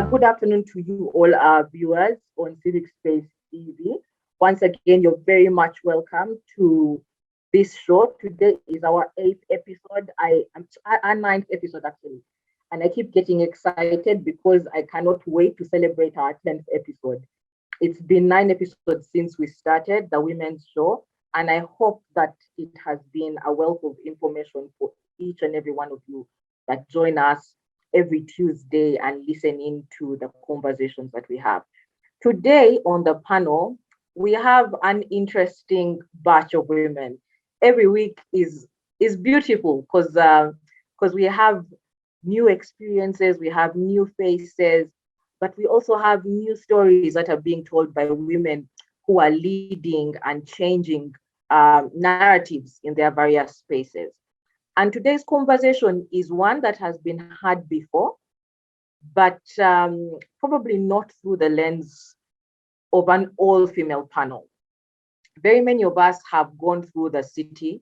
Good afternoon to you all, our viewers on Civic Space TV. Once again, you're very much welcome to this show. Today is our 8th episode. Our 9th episode actually, and I keep getting excited because I cannot wait to celebrate our 10th episode. It's been 9 episodes since we started the women's show, and I hope that it has been a wealth of information for each and every one of you that join us every Tuesday and listen in to the conversations that we have. Today on the panel, we have an interesting batch of women. Every week is beautiful because we have new experiences, we have new faces, but we also have new stories that are being told by women who are leading and changing narratives in their various spaces. And today's conversation is one that has been had before, but probably not through the lens of an all-female panel. Very many of us have gone through the city.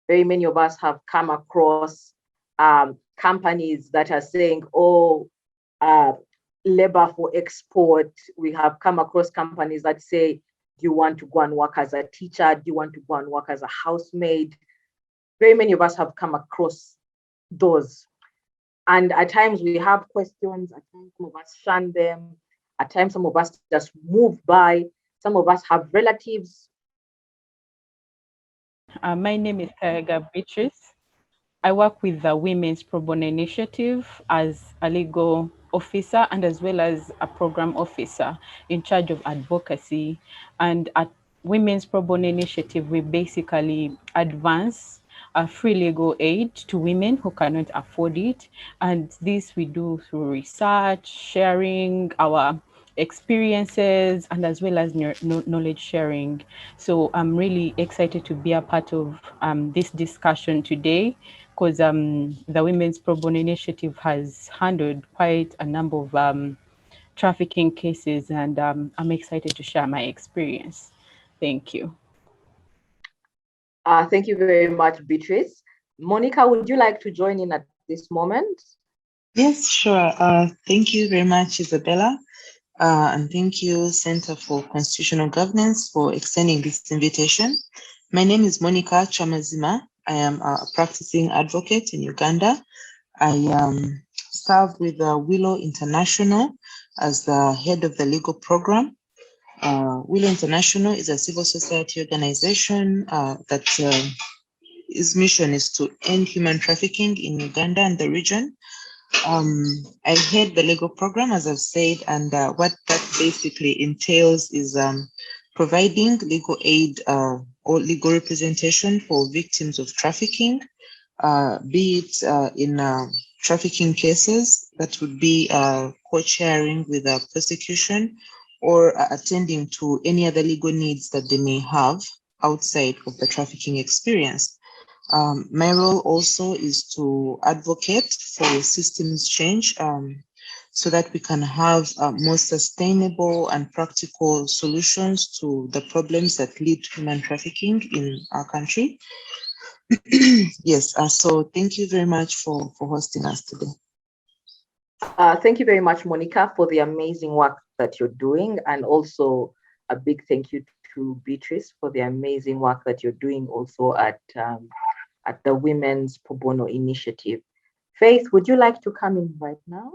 Very many of us have come across companies that are saying, labor for export. We have come across companies that say, do you want to go and work as a teacher? Do you want to go and work as a housemaid? Very many of us have come across those. And at times we have questions, at times some of us shun them, at times some of us just move by, some of us have relatives. My name is Kayaga Beatrice. I work with the Women's Probono Initiative as a legal officer and as well as a program officer in charge of advocacy. And at Women's Probono Initiative, we basically advance free legal aid to women who cannot afford it. And this we do through research, sharing our experiences, and as well as knowledge sharing. So I'm really excited to be a part of this discussion today, because the Women's Pro Bono Initiative has handled quite a number of trafficking cases, and I'm excited to share my experience. Thank you. Thank you very much, Beatrice. Monica, would you like to join in at this moment? Yes, sure. Thank you very much, Isabella. And thank you, Center for Constitutional Governance, for extending this invitation. My name is Monica Kyamazima. I am a practicing advocate in Uganda. I serve with Willow International as the head of the legal program. Willow International is a civil society organization that its mission is to end human trafficking in Uganda and the region. I head the legal program, as I've said, and what that basically entails is providing legal aid or legal representation for victims of trafficking, be it in trafficking cases that would be co-chairing with a prosecution or attending to any other legal needs that they may have outside of the trafficking experience. My role also is to advocate for systems change so that we can have more sustainable and practical solutions to the problems that lead to human trafficking in our country. Yes, so thank you very much for hosting us today. Thank you very much, Monica, for the amazing work that you're doing, and also a big thank you to Beatrice for the amazing work that you're doing also at the Women's Pro Bono Initiative. Faith, would you like to come in right now?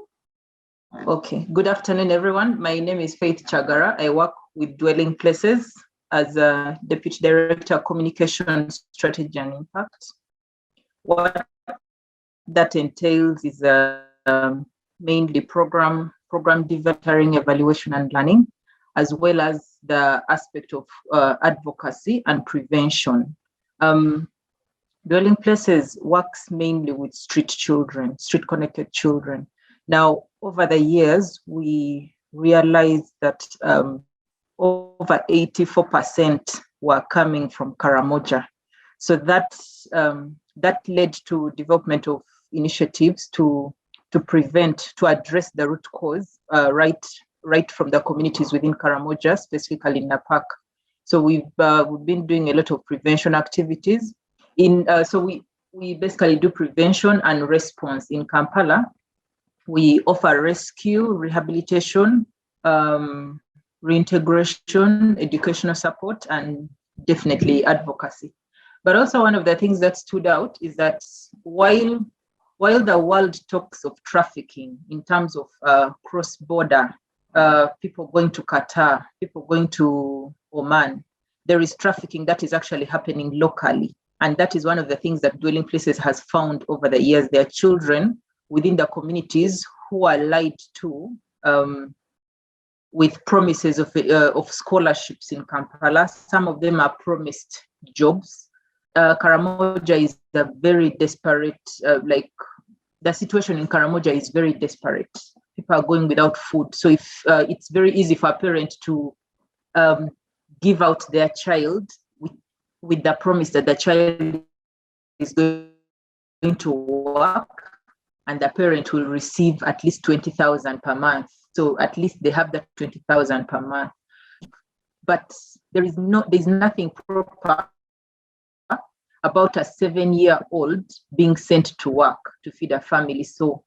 Okay, good afternoon, everyone. My name is Faith Chagara. I work with Dwelling Places as a Deputy Director, Communication Strategy and Impact. What that entails is mainly program development, evaluation and learning, as well as the aspect of advocacy and prevention. Dwelling Places works mainly with street connected children. Now, over the years, we realized that over 84% were coming from Karamoja. So that led to development of initiatives to address the root cause right from the communities within Karamoja, specifically in Napak. So we've been doing a lot of prevention activities. So we basically do prevention and response in Kampala. We offer rescue, rehabilitation, reintegration, educational support, and definitely advocacy. But also one of the things that stood out is that while the world talks of trafficking in terms of cross-border, people going to Qatar, people going to Oman, there is trafficking that is actually happening locally. And that is one of the things that Dwelling Places has found over the years. There are children within the communities who are lied to with promises of scholarships in Kampala. Some of them are promised jobs. Karamoja is a very desperate, the situation in Karamoja is very desperate. People are going without food. So if it's very easy for a parent to give out their child with the promise that the child is going to work and the parent will receive at least 20,000 per month. So at least they have that 20,000 per month. But there's nothing proper about a 7-year-old being sent to work to feed a family. So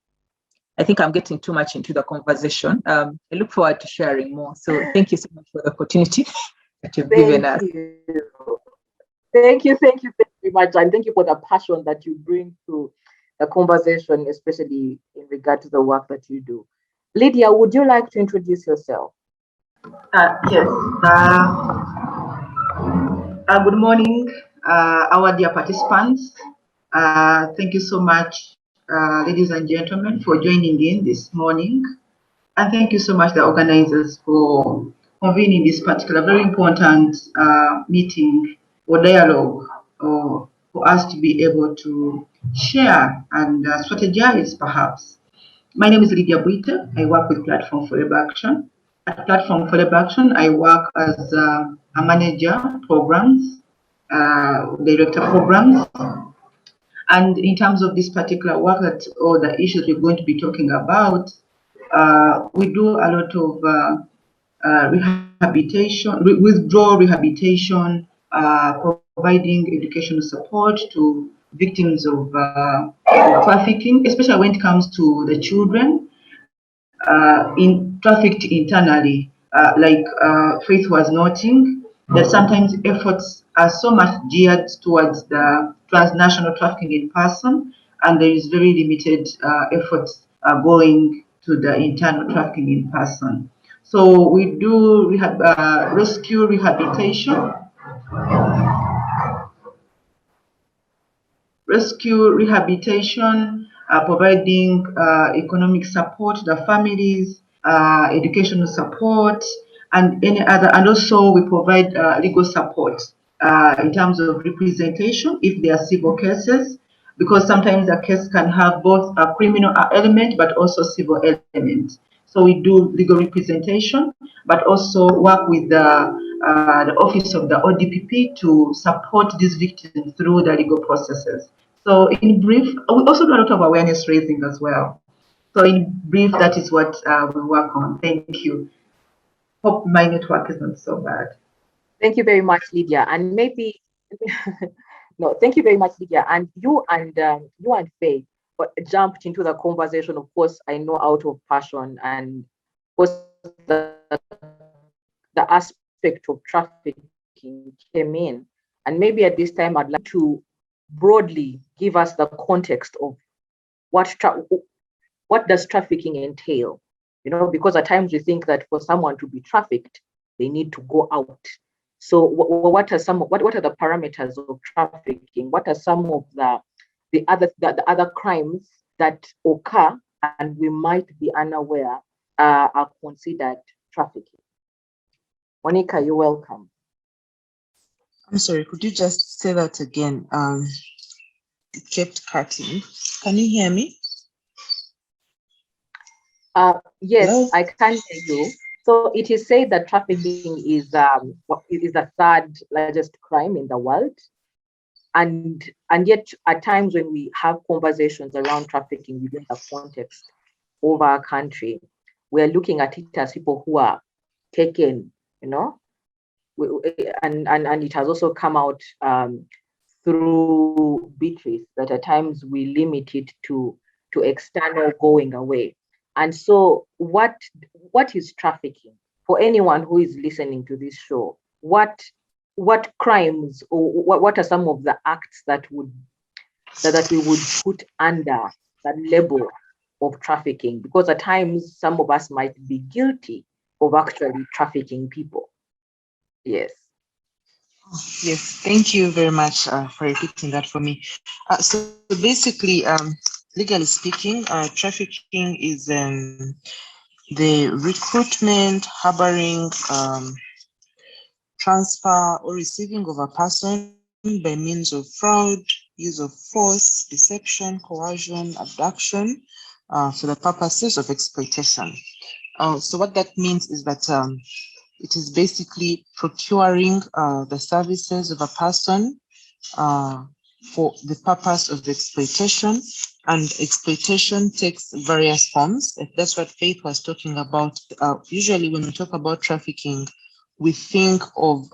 I think I'm getting too much into the conversation. I look forward to sharing more. So thank you so much for the opportunity that you've given us. Thank you very much. And thank you for the passion that you bring to the conversation, especially in regard to the work that you do. Lydia, would you like to introduce yourself? Yes. Good morning, our dear participants. Thank you so much, ladies and gentlemen, for joining in this morning. And thank you so much, the organizers, for convening this particular very important meeting or dialogue, or for us to be able to share and strategize, perhaps. My name is Lydia Bweite. I work with Platform for Labor Action. At Platform for Labor Action, I work as a manager programs, director programs. And in terms of this particular work or the issues we're going to be talking about, we do a lot of rehabilitation, withdrawal rehabilitation, providing educational support to victims of trafficking, especially when it comes to the children trafficked internally. Like Faith was noting, that sometimes efforts are so much geared towards the transnational trafficking in person, and there is very limited efforts going to the internal trafficking in person. So we do rescue rehabilitation, providing economic support to the families, educational support, and any other. And also we provide legal support in terms of representation if there are civil cases, because sometimes a case can have both a criminal element but also civil element. So we do legal representation, but also work with the office of the ODPP to support these victims through the legal processes. So in brief, we also do a lot of awareness raising as well. So in brief, that is what we work on. Thank you. Hope my network isn't so bad. Thank you very much, Lydia. And maybe, no, thank you very much, Lydia. And you and Faith jumped into the conversation, of course, I know out of passion, and of course the aspect of trafficking came in. And maybe at this time, I'd like to broadly give us the context of what does trafficking entail? You know, because at times we think that for someone to be trafficked, they need to go out. So what are the parameters of trafficking? What are some of the other crimes that occur and we might be unaware are considered trafficking? Monica, you're welcome. I'm sorry, could you just say that again? It kept cutting. Can you hear me? Yes, Hello? I can hear you. So it is said that trafficking is the third largest crime in the world, and yet at times when we have conversations around trafficking within the context of our country, we are looking at it as people who are taken, you know, and it has also come out through Beatrice that at times we limit it to external going away. And so what is trafficking? For anyone who is listening to this show, what crimes, or what are some of the acts that we would put under that label of trafficking? Because at times some of us might be guilty of actually trafficking people. Yes. Yes, thank you very much for repeating that for me. So basically, legally speaking, trafficking is the recruitment, harboring, transfer, or receiving of a person by means of fraud, use of force, deception, coercion, abduction, for the purposes of exploitation. So what that means is that it is basically procuring the services of a person for the purpose of exploitation. And exploitation takes various forms. That's what Faith was talking about. Usually when we talk about trafficking, we think of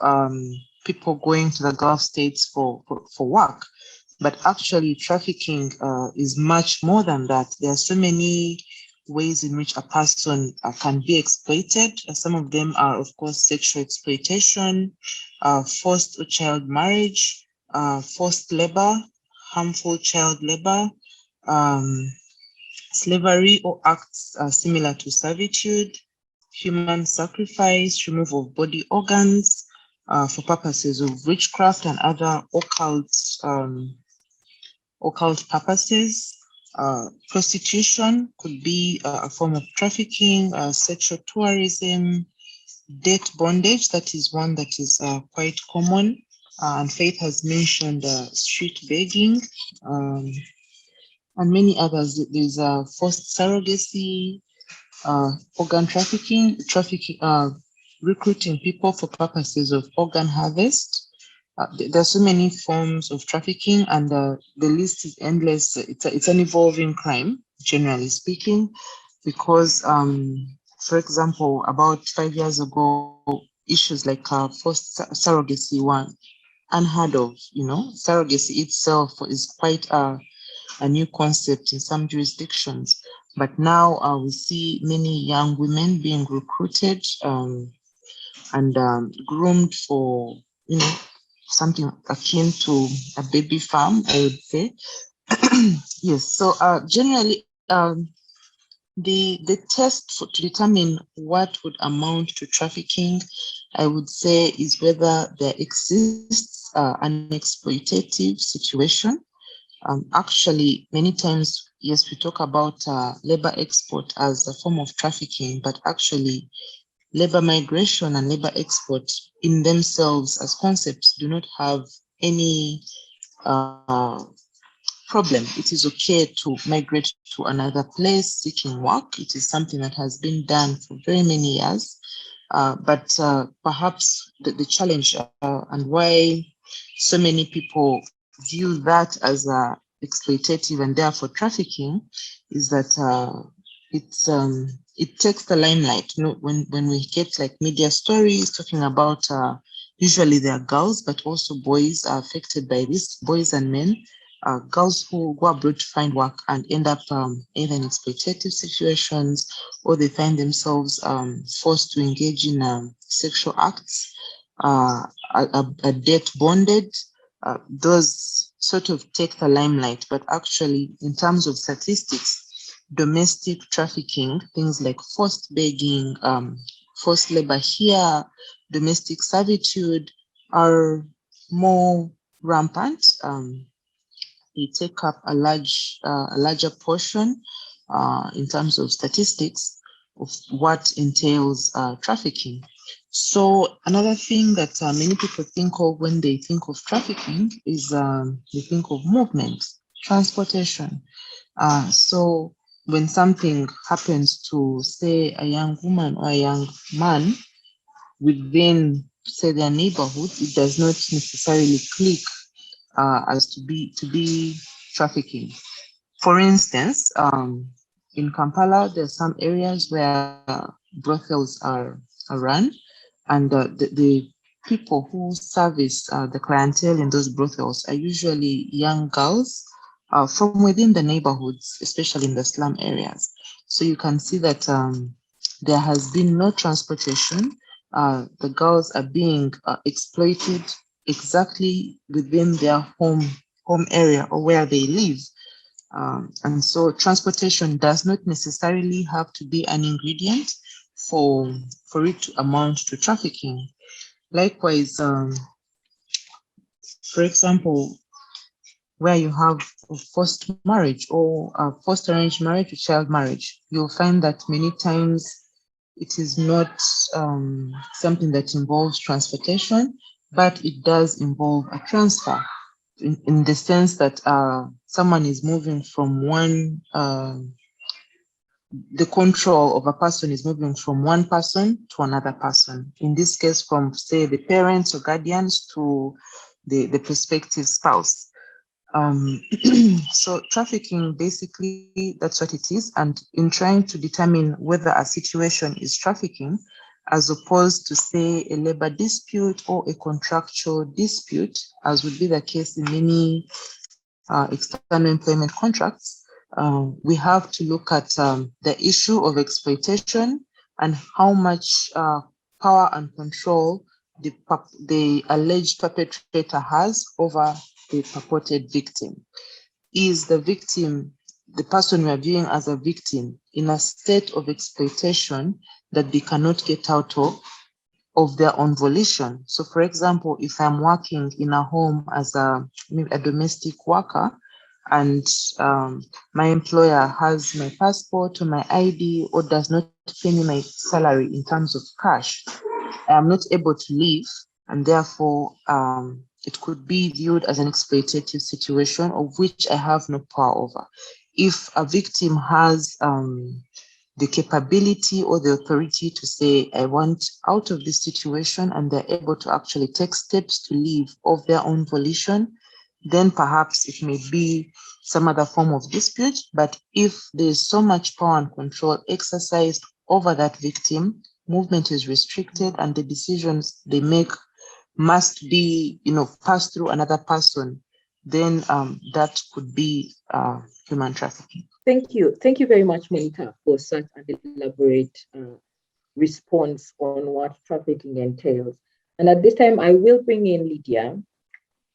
people going to the Gulf states for work. But actually trafficking is much more than that. There are so many ways in which a person can be exploited. Some of them are, of course, sexual exploitation, forced or child marriage, forced labor, harmful child labor, slavery or acts similar to servitude, human sacrifice, removal of body organs for purposes of witchcraft and other occult purposes. Prostitution could be a form of trafficking, sexual tourism, debt bondage, that is one that is quite common. And Faith has mentioned street begging, and many others. There's forced surrogacy, organ trafficking, recruiting people for purposes of organ harvest. There are so many forms of trafficking, and the list is endless. It's an evolving crime, generally speaking, because, for example, about 5 years ago, issues like forced surrogacy were unheard of. Surrogacy itself is quite a new concept in some jurisdictions. But now we see many young women being recruited and groomed for, something akin to a baby farm, I would say. Yes. So generally, the test to determine what would amount to trafficking, I would say, is whether there exists an exploitative situation. Actually, many times, yes, we talk about labor export as a form of trafficking, but actually, labor migration and labor export in themselves as concepts do not have any problem. It is okay to migrate to another place seeking work. It is something that has been done for very many years. But perhaps the challenge and why so many people view that as exploitative and therefore trafficking is that it takes the limelight. When we get like media stories talking about usually they are girls, but also boys are affected by this, boys and men. Girls who go abroad to find work and end up either in exploitative situations, or they find themselves forced to engage in sexual acts, are debt bonded. Those sort of take the limelight. But actually, in terms of statistics, domestic trafficking, things like forced begging, forced labor here, domestic servitude are more rampant. They take up a larger portion in terms of statistics of what entails trafficking. So another thing that many people think of when they think of trafficking is they think of movement, transportation. So when something happens to, say, a young woman or a young man within, say, their neighborhood, it does not necessarily click as to be trafficking. For instance, in Kampala, there are some areas where brothels are run, and the people who service the clientele in those brothels are usually young girls from within the neighborhoods, especially in the slum areas. So you can see that there has been no transportation. The girls are being exploited exactly within their home area or where they live. And so transportation does not necessarily have to be an ingredient for it to amount to trafficking. Likewise, for example, where you have a forced marriage or a forced arranged marriage or child marriage, you'll find that many times it is not something that involves transportation, but it does involve a transfer in the sense that someone is moving from one, the control of a person is moving from one person to another person. In this case, from, say, the parents or guardians to the prospective spouse. So trafficking, basically, that's what it is. And in trying to determine whether a situation is trafficking, as opposed to, say, a labor dispute or a contractual dispute, as would be the case in many external employment contracts, we have to look at the issue of exploitation and how much power and control the alleged perpetrator has over the purported victim. Is the victim, the person we are viewing as a victim, in a state of exploitation that they cannot get out of their own volition? So, for example, if I'm working in a home as a domestic worker, and my employer has my passport or my ID or does not pay me my salary in terms of cash, I am not able to leave, and therefore it could be viewed as an exploitative situation of which I have no power over. If a victim has the capability or the authority to say, I want out of this situation, and they're able to actually take steps to leave of their own volition, then perhaps it may be some other form of dispute. But if there's so much power and control exercised over that victim, movement is restricted, and the decisions they make must be, passed through another person, then that could be human trafficking. Thank you. Thank you very much, Monica, for such an elaborate response on what trafficking entails. And at this time, I will bring in Lydia.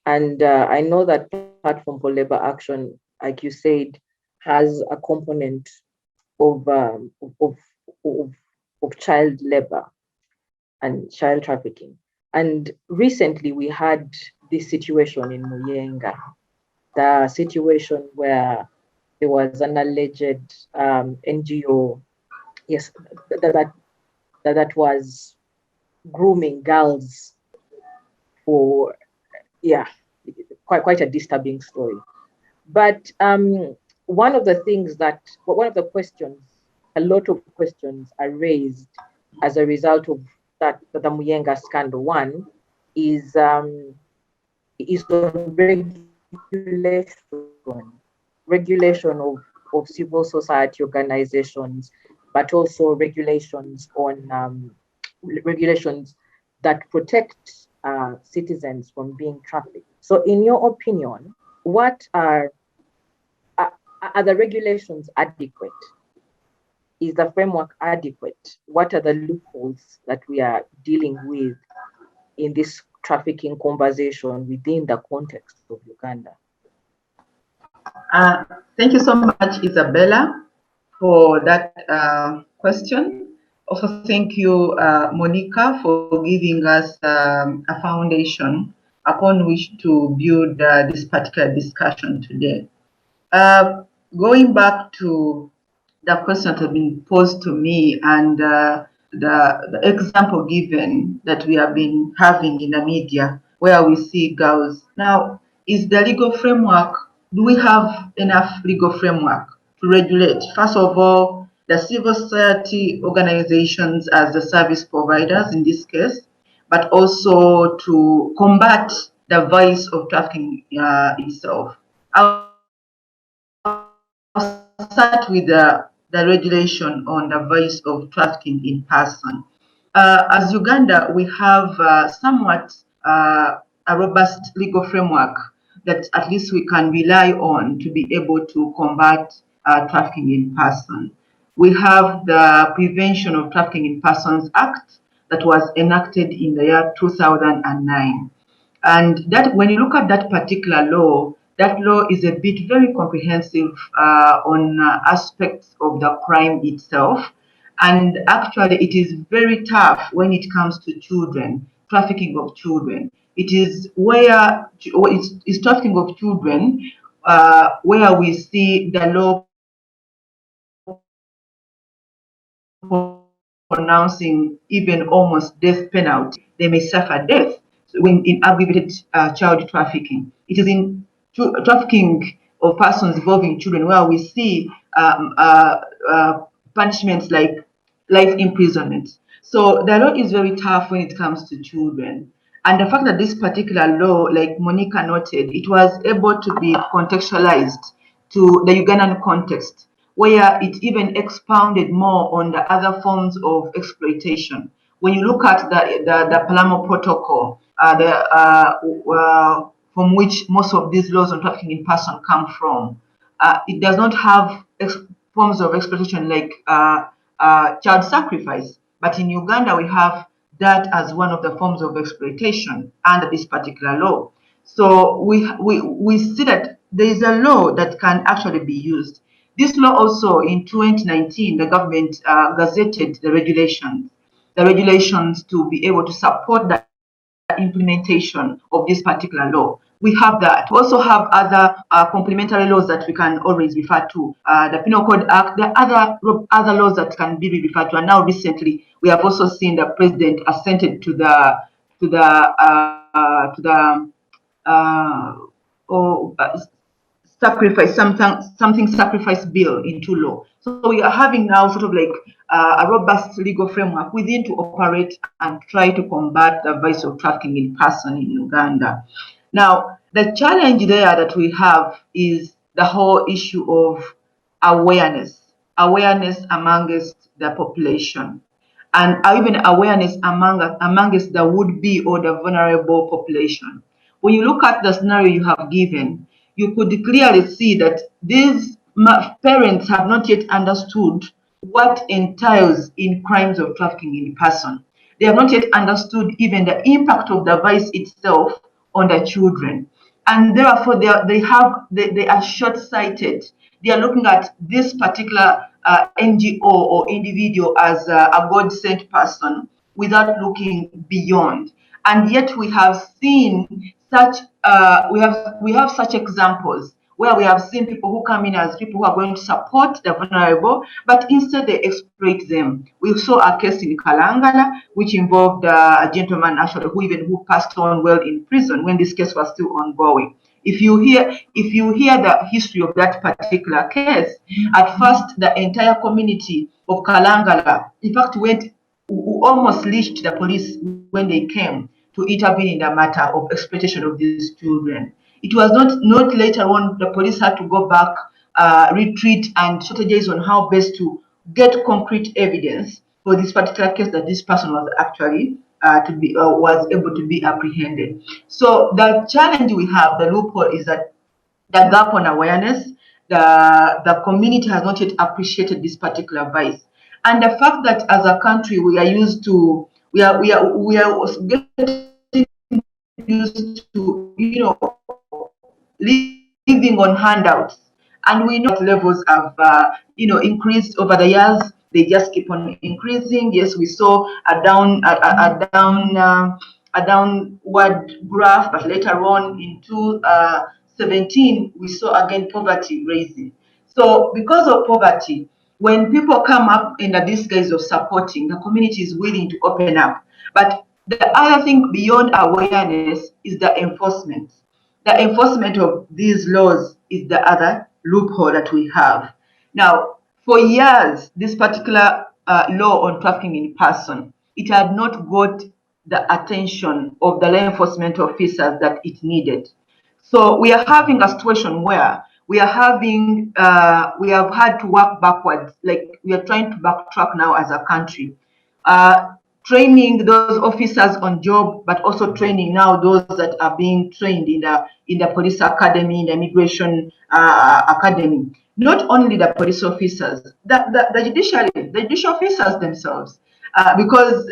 And I know that Platform for Labor Action, like you said, has a component of child labor and child trafficking. And recently we had this situation in Muyenga, the situation where there was an alleged NGO, yes, that was grooming girls for, yeah, quite a disturbing story. But one of the questions, a lot of questions are raised as a result of that, the Muyenga scandal. One is on regulation of civil society organizations, but also regulations on regulations that protect citizens from being trafficked. So in your opinion, what are the regulations adequate? Is the framework adequate? What are the loopholes that we are dealing with in this trafficking conversation within the context of Uganda? Thank you so much, Isabella, for that question. Also, thank you, Monica, for giving us a foundation upon which to build this particular discussion today. Going back to the question that has been posed to me and the example given that we have been having in the media where we see girls. Now, is the legal framework, do we have enough legal framework to regulate, first of all, the civil society organizations as the service providers in this case, but also to combat the vice of trafficking itself? I'll start with the regulation on the vice of trafficking in person. As Uganda, we have somewhat a robust legal framework that at least we can rely on to be able to combat trafficking in person. we have the Prevention of Trafficking in Persons Act that was enacted in the year 2009. And that, when you look at that particular law, that law is a bit very comprehensive on aspects of the crime itself. And actually, it is very tough when it comes to children, trafficking of children. It is where it's trafficking of children where we see the law pronouncing even almost death penalty. They may suffer death when in aggravated child trafficking. It is in trafficking of persons involving children where we see punishments like life imprisonment. So the law is very tough when it comes to children. And the fact that this particular law, like Monica noted, it was able to be contextualized to the Ugandan context, where it even expounded more on the other forms of exploitation. When you look at the Palermo Protocol, from which most of these laws on trafficking in person come from, it does not have forms of exploitation like child sacrifice. But in Uganda, we have that as one of the forms of exploitation under this particular law. So we see that there is a law that can actually be used. This law also, in 2019, the government gazetted the regulations to be able to support the implementation of this particular law. We have that. We also have other complementary laws that we can always refer to. The Penal Code Act, the other laws that can be referred to. And now recently, we have also seen the president assented to something sacrifice bill into law. So we are having now sort of like a robust legal framework within to operate and try to combat the vice of trafficking in person in Uganda. Now, the challenge there that we have is the whole issue of awareness amongst the population, and even awareness amongst the would-be or the vulnerable population. When you look at the scenario you have given, you could clearly see that these parents have not yet understood what entails in crimes of trafficking in person. They have not yet understood even the impact of the vice itself on the children. And therefore, they are short-sighted. They are looking at this particular NGO or individual as a God-sent person without looking beyond. And yet we have seen such we have such examples where we have seen people who come in as people who are going to support the vulnerable, but instead they exploit them. We saw a case in Kalangala, which involved a gentleman actually who passed on well in prison when this case was still ongoing. If you hear the history of that particular case, at first the entire community of Kalangala, in fact, almost leashed the police when they came to intervene in the matter of exploitation of these children. It was not later on the police had to go back, retreat, and strategize on how best to get concrete evidence for this particular case that this person was actually was able to be apprehended. So the challenge we have, the loophole, is that the gap on awareness, the community has not yet appreciated this particular vice, and the fact that as a country we are used to we are getting used to living on handouts, and we know that levels have increased over the years. They just keep on increasing. Yes, we saw a downward graph, but later on in 2017 we saw again poverty raising. So because of poverty, when people come up in the disguise of supporting, the community is willing to open up. But the other thing beyond awareness is the enforcement. The enforcement of these laws is the other loophole that we have. Now, for years, this particular law on trafficking in person, it had not got the attention of the law enforcement officers that it needed. So we are having a situation where we have had to work backwards, like we are trying to backtrack now as a country. training those officers on job, but also training now those that are being trained in the police academy, in the immigration academy. Not only the police officers, the judicial officers themselves. Because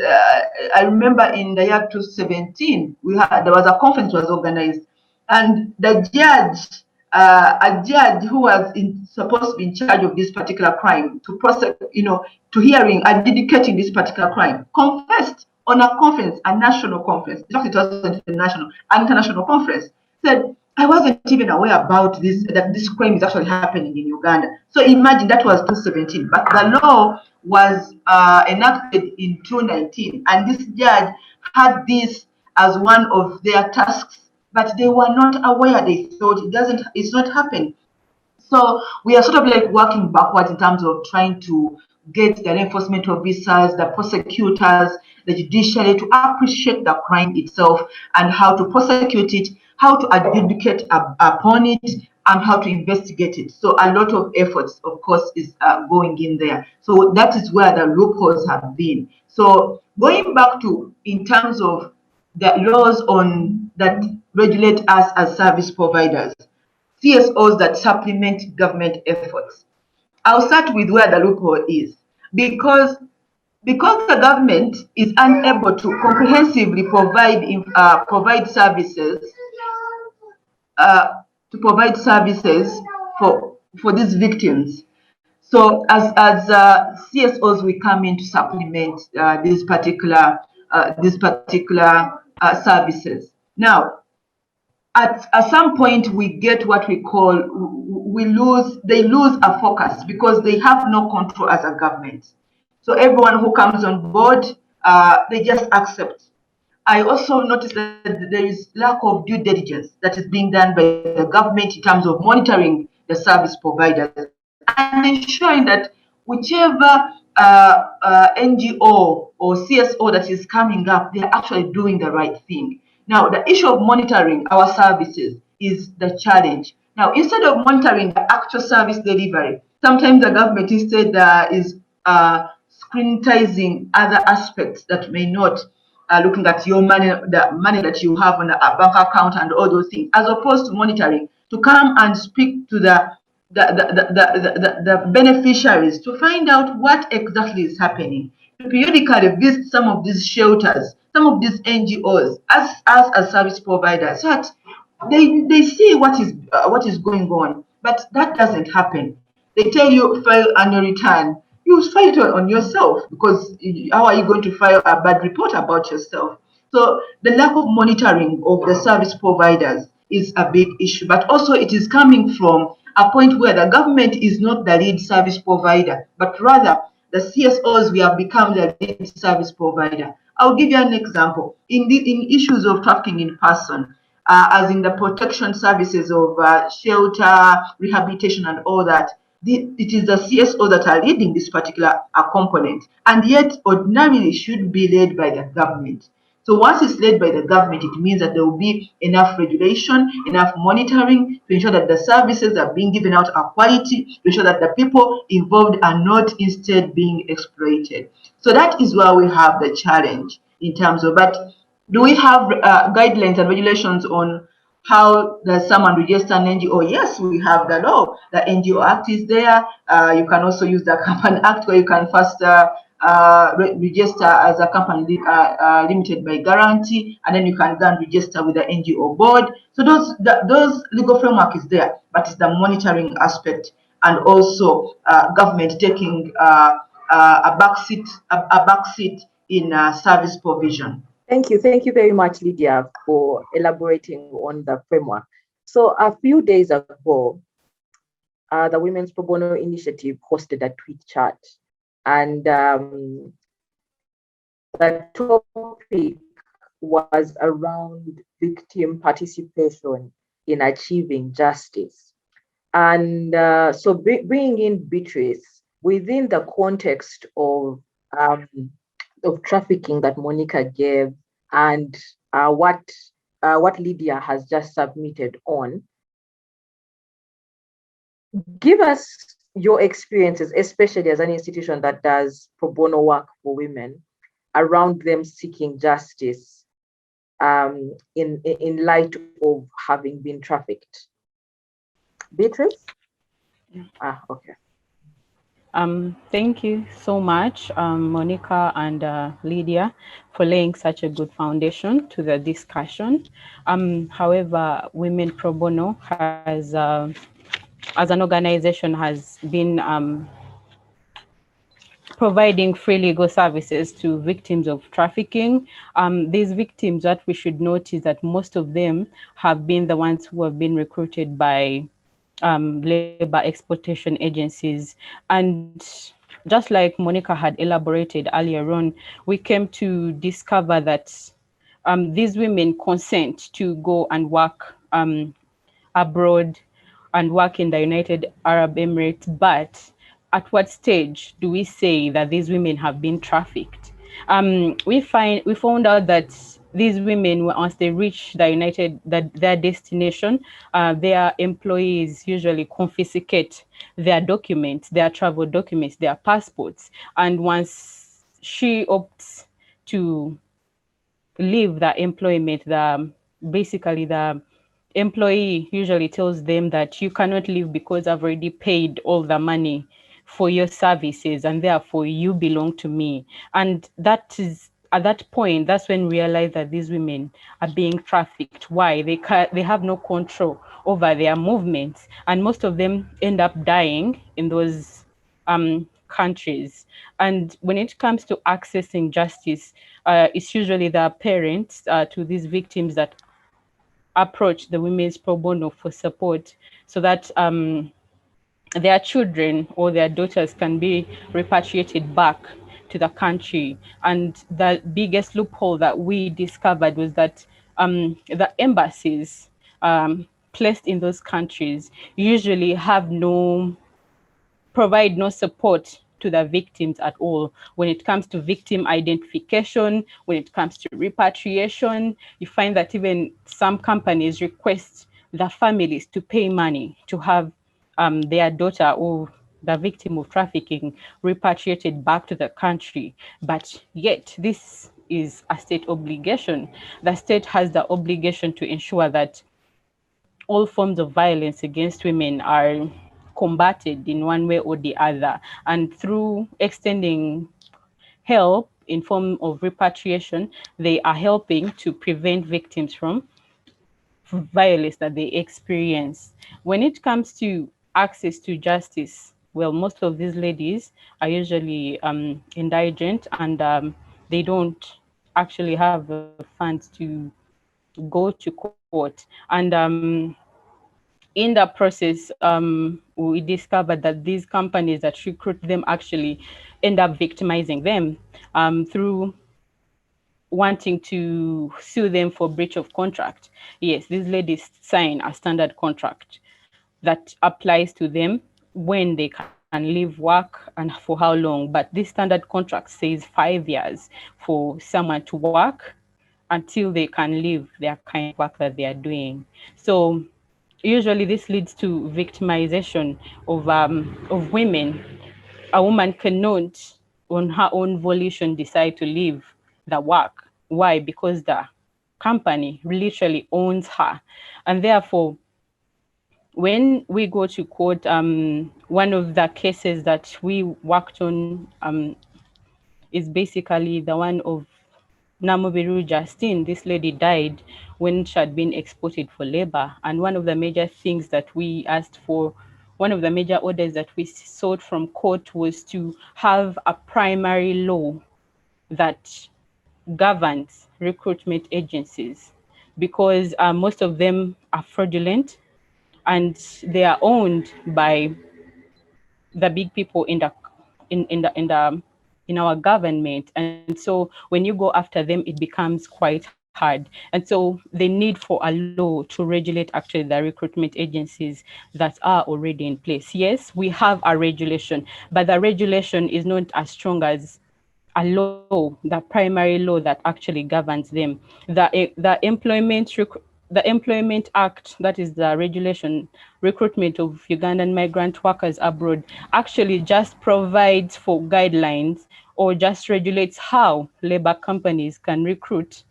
I remember in the year 2017, there was a conference was organized, and the judge, a judge who was supposed to be in charge of this particular crime, to prosecute, to hearing, adjudicating this particular crime, confessed on a conference, a national conference. In fact, it wasn't a national, an international conference. Said, I wasn't even aware about this, that this crime is actually happening in Uganda. So imagine that was 2017, but the law was enacted in 2019, and this judge had this as one of their tasks, but they were not aware. They thought it's not happening. So we are sort of like working backwards in terms of trying to get the enforcement officers, the prosecutors, the judiciary to appreciate the crime itself and how to prosecute it, how to adjudicate upon it, and how to investigate it. So a lot of efforts, of course, is going in there. So that is where the loopholes have been. So going back to, in terms of the laws on that regulate us as service providers, CSOs that supplement government efforts. I'll start with where the loophole is. Because the government is unable to comprehensively provide services for these victims. So as CSOs, we come in to supplement these particular services. Now, at some point, we get what we call, they lose a focus because they have no control as a government. So everyone who comes on board, they just accept. I also noticed that there is lack of due diligence that is being done by the government in terms of monitoring the service providers and ensuring that whichever NGO or CSO that is coming up, they're actually doing the right thing. Now, the issue of monitoring our services is the challenge. Now, instead of monitoring the actual service delivery, sometimes the government instead is scrutinizing other aspects that may not, looking at your money, the money that you have on a bank account and all those things, as opposed to monitoring, to come and speak to the beneficiaries to find out what exactly is happening. To periodically visit some of these shelters, some of these NGOs as a service provider, so that they see what is going on. But that doesn't happen. They tell you file annual return. You file it on yourself, because how are you going to file a bad report about yourself? So the lack of monitoring of the service providers is a big issue, but also it is coming from a point where the government is not the lead service provider, but rather the CSOs, we have become the lead service provider. I'll give you an example. In issues of trafficking in person, as in the protection services of shelter, rehabilitation, and all that, it is the CSO that are leading this particular component, and yet ordinarily should be led by the government. So once it's led by the government, it means that there will be enough regulation, enough monitoring to ensure that the services that are being given out are quality, to ensure that the people involved are not instead being exploited. So that is where we have the challenge in terms of, but do we have guidelines and regulations on how does someone register an NGO? Yes, we have the law. The NGO Act is there. You can also use the Company Act, where you can first register as a company limited by guarantee, and then you can then register with the NGO board. So those legal framework is there, but it's the monitoring aspect, and also government taking a backseat in service provision. Thank you very much, Lydia, for elaborating on the framework. So a few days ago, the Women's Probono Initiative hosted a tweet chat, and the topic was around victim participation in achieving justice. And so bringing in Beatrice within the context of trafficking that Monica gave, and what Lydia has just submitted on. Give us your experiences, especially as an institution that does pro bono work for women. around them seeking justice in light of having been trafficked. Beatrice? Okay. Thank you so much, Monica and Lydia, for laying such a good foundation to the discussion. However, Women Pro Bono has, as an organization, has been providing free legal services to victims of trafficking. These victims, what we should note is that most of them have been the ones who have been recruited by labor exploitation agencies. And just like Monica had elaborated earlier on, we came to discover that these women consent to go and work abroad and work in the United Arab Emirates, but at what stage do we say that these women have been trafficked? We found out that these women, once they reach their destination, their employees usually confiscate their documents, their travel documents, their passports, and once she opts to leave the employment, basically the employee usually tells them that you cannot leave because I've already paid all the money for your services and therefore you belong to me. And that is at that point, that's when we realize that these women are being trafficked. Why? They have no control over their movements, and most of them end up dying in those countries. And when it comes to accessing justice, it's usually the parents to these victims that approach the Women's Pro Bono for support so that their children or their daughters can be repatriated back to the country. And the biggest loophole that we discovered was that the embassies placed in those countries usually provide no support to the victims at all. When it comes to victim identification, when it comes to repatriation, you find that even some companies request the families to pay money to have their daughter or the victim of trafficking repatriated back to the country. But yet this is a state obligation. The state has the obligation to ensure that all forms of violence against women are combated in one way or the other. And through extending help in form of repatriation, they are helping to prevent victims from violence that they experience. When it comes to access to justice, well, most of these ladies are usually indigent, and they don't actually have the funds to go to court. And in the process, we discovered that these companies that recruit them actually end up victimizing them through wanting to sue them for breach of contract. Yes, these ladies sign a standard contract that applies to them when they can leave work and for how long. But this standard contract says 5 years for someone to work until they can leave their kind of work that they are doing. So usually this leads to victimization of women. A woman cannot, on her own volition, decide to leave the work. Why? Because the company literally owns her. And therefore, when we go to court, one of the cases that we worked on is basically the one of Namubiru Justine. This lady died when she had been exported for labor. And one of the major things that we asked for, one of the major orders that we sought from court was to have a primary law that governs recruitment agencies, because most of them are fraudulent and they are owned by the big people in our government. And so when you go after them, it becomes quite hard. And so the need for a law to regulate actually the recruitment agencies that are already in place. Yes, we have a regulation, but the regulation is not as strong as a law, the primary law that actually governs them. The employment the Employment Act, that is the regulation, recruitment of Ugandan migrant workers abroad, actually just provides for guidelines or just regulates how labor companies can recruit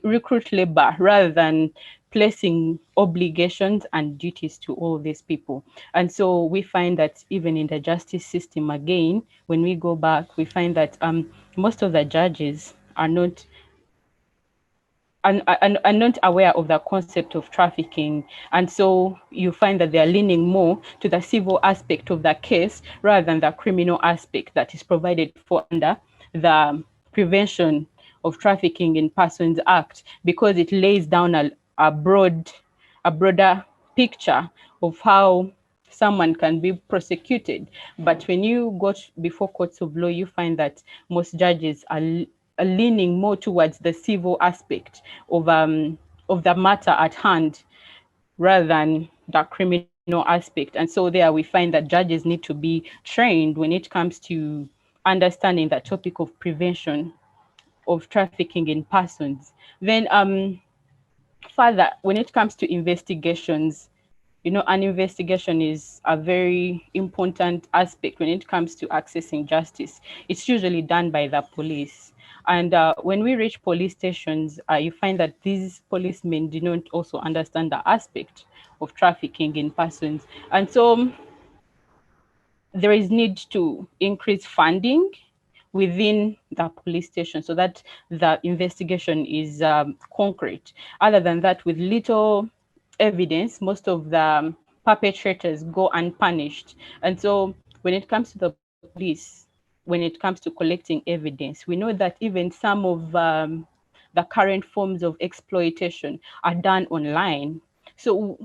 recruit labor rather than placing obligations and duties to all these people. And so we find that even in the justice system, again, when we go back, we find that most of the judges are not are not aware of the concept of trafficking. And so you find that they are leaning more to the civil aspect of the case rather than the criminal aspect that is provided for under the Prevention of Trafficking in Persons Act, because it lays down a broader picture of how someone can be prosecuted. But when you go before courts of law, you find that most judges are leaning more towards the civil aspect of the matter at hand rather than the criminal aspect. And so there we find that judges need to be trained when it comes to understanding the topic of prevention of trafficking in persons. Then further, when it comes to investigations, an investigation is a very important aspect when it comes to accessing justice. It's usually done by the police. And when we reach police stations, you find that these policemen do not also understand the aspect of trafficking in persons. And so there is need to increase funding within the police station so that the investigation is concrete. Other than that, with little evidence, most of the perpetrators go unpunished. And so when it comes to the police, when it comes to collecting evidence, we know that even some of the current forms of exploitation are done online. So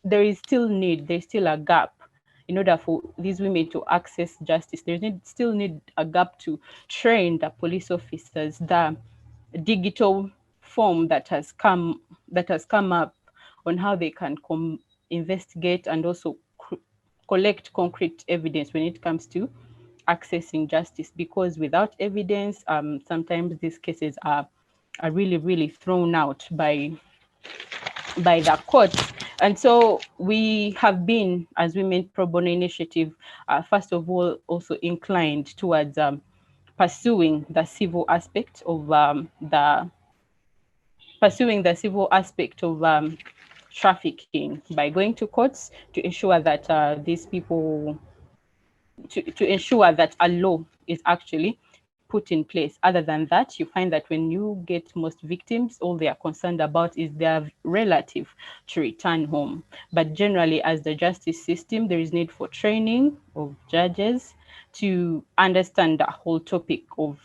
there's still a gap in order for these women to access justice. Still need a gap to train the police officers, the digital form that has come up on how they can investigate and also collect concrete evidence when it comes to accessing justice. Because without evidence, sometimes these cases are really thrown out by the courts. And so we have been, as Women Probono Initiative, first of all, also inclined towards pursuing the civil aspect of trafficking by going to courts to ensure that these people, to ensure that a law is actually put in place. Other than that, you find that when you get most victims, all they are concerned about is their relative to return home. But generally, as the justice system, there is need for training of judges to understand the whole topic of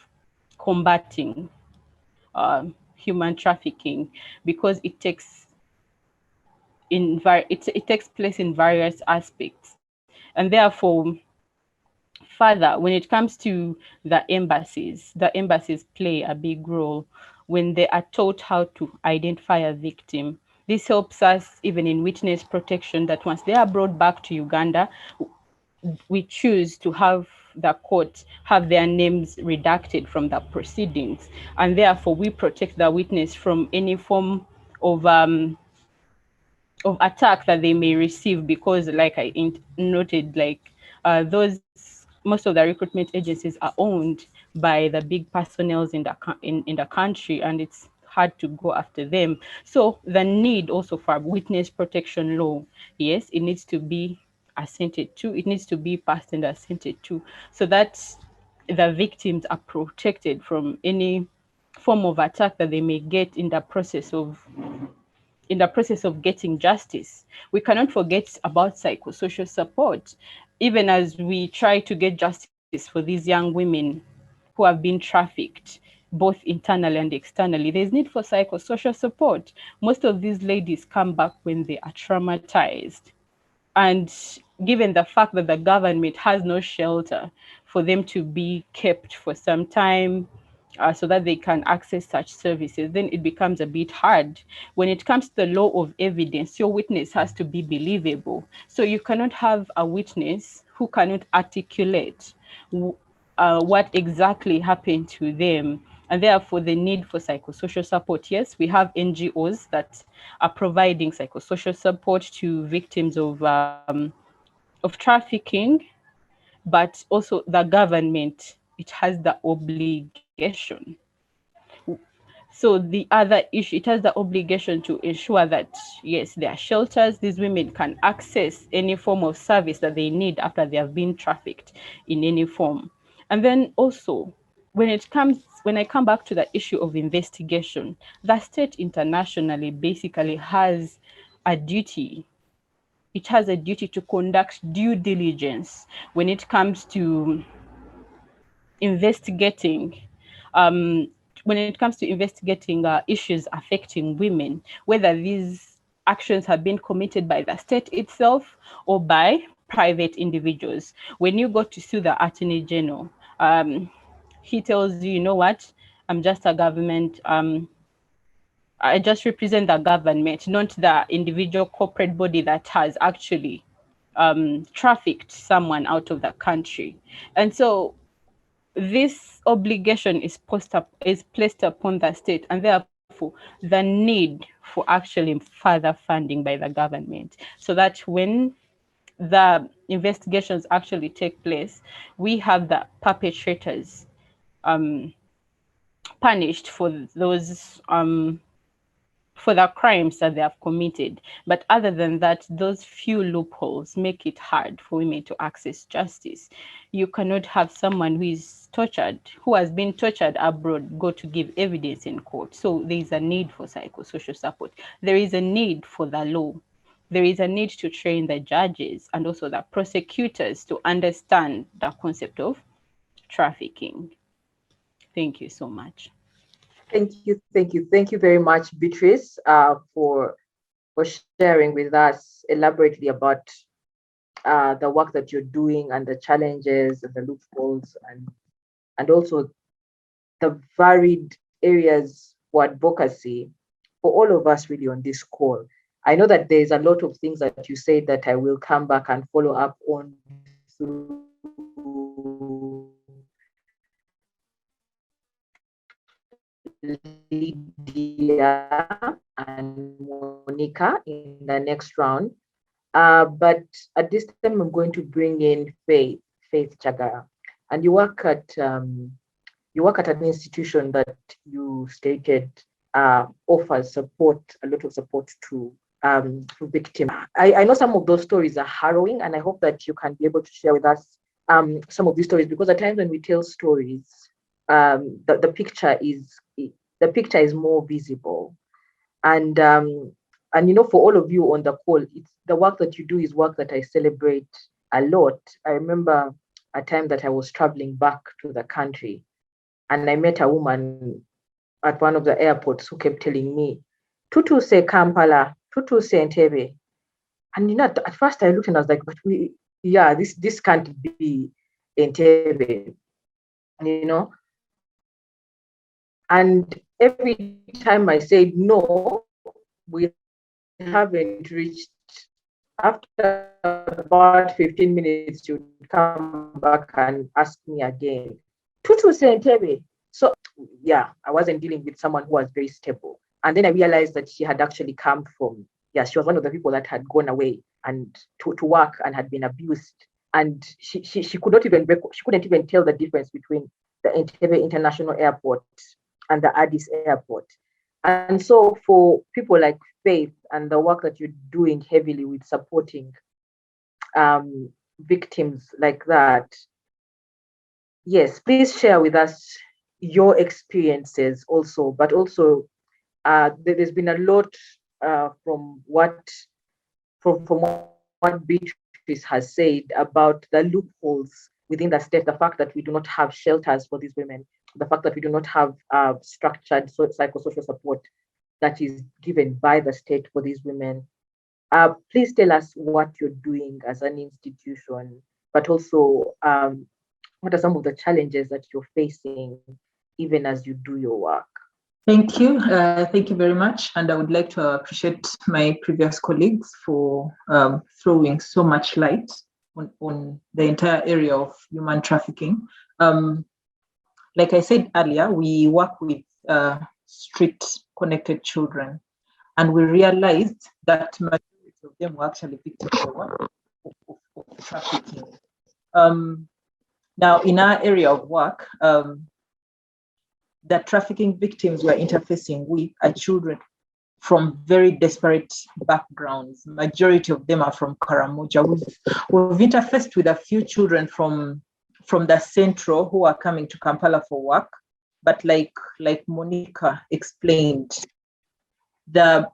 combating human trafficking, because it takes place in various aspects. And therefore, further, when it comes to the embassies play a big role when they are taught how to identify a victim. This helps us even in witness protection, that once they are brought back to Uganda, we choose to have the court have their names redacted from the proceedings. And therefore, we protect the witness from any form of attack that they may receive, because like I noted, like most of the recruitment agencies are owned by the big personnels in the country, and it's hard to go after them. So the need also for witness protection law, yes, it needs to be assented to, it needs to be passed and assented to, so that the victims are protected from any form of attack that they may get in the process of getting justice. We cannot forget about psychosocial support, even as we try to get justice for these young women who have been trafficked, both internally and externally. There's need for psychosocial support. Most of these ladies come back when they are traumatized. And given the fact that the government has no shelter for them to be kept for some time, so that they can access such services, then it becomes a bit hard. When it comes to the law of evidence, your witness has to be believable. So you cannot have a witness who cannot articulate what exactly happened to them, And therefore, the need for psychosocial support. Yes, we have NGOs that are providing psychosocial support to victims of trafficking, but also the government, it has the obligation. So the other issue, it has the obligation to ensure that, yes, there are shelters, these women can access any form of service that they need after they have been trafficked in any form. And then also, when I come back to the issue of investigation, the state internationally basically has a duty. It has a duty to conduct due diligence when it comes to investigating issues affecting women, whether these actions have been committed by the state itself or by private individuals. When you go to sue the Attorney General, he tells you, you know what, I'm just a government, I just represent the government, not the individual corporate body that has actually trafficked someone out of the country. And so this obligation is placed upon the state, and therefore the need for actually further funding by the government, so that when the investigations actually take place, we have the perpetrators punished for those for the crimes that they have committed. But other than that, those few loopholes make it hard for women to access justice. You cannot have someone who is tortured, who has been tortured abroad, go to give evidence in court. So there is a need for psychosocial support. There is a need for the law. There is a need to train the judges and also the prosecutors to understand the concept of trafficking. Thank you so much. Thank you very much, Beatrice, for sharing with us elaborately about the work that you're doing and the challenges and the loopholes and also the varied areas for advocacy for all of us really on this call. I know that there's a lot of things that you said that I will come back and follow up on through Lydia and Monica in the next round. But at this time, I'm going to bring in Faith Chagara. And you work at an institution that you stated offers support, a lot of support to victims. I know some of those stories are harrowing, and I hope that you can be able to share with us some of these stories, because at times when we tell stories, the picture is more visible. And you know, for all of you on the call, it's the work that you do is work that I celebrate a lot. I remember a time that I was traveling back to the country, and I met a woman at one of the airports who kept telling me, "Tutu se Kampala, Tutu se Entebbe." And you know, at first I looked and I was like, "But this can't be Entebbe," you know. And every time I said no, we haven't reached. After about 15 minutes, she would come back and ask me again, Tutu se Entebbe. So yeah, I wasn't dealing with someone who was very stable. And then I realized that she had actually come from, she was one of the people that had gone away and to work and had been abused. And she couldn't even tell the difference between the Entebbe International Airport and the Addis Airport. And so for people like Faith and the work that you're doing heavily with supporting victims like that, yes, please share with us your experiences also, but also there's been a lot from what Beatrice has said about the loopholes within the state, the fact that we do not have shelters for these women, the fact that we do not have structured psychosocial support that is given by the state for these women. Please tell us what you're doing as an institution, but also what are some of the challenges that you're facing even as you do your work? Thank you. Thank you very much. And I would like to appreciate my previous colleagues for throwing so much light on the entire area of human trafficking. like I said earlier, we work with street connected children, and we realized that majority of them were actually victims of trafficking. Now, in our area of work, the trafficking victims we're interfacing with are children from very desperate backgrounds. Majority of them are from Karamoja. We've interfaced with a few children from the central who are coming to Kampala for work, but like Monica explained, the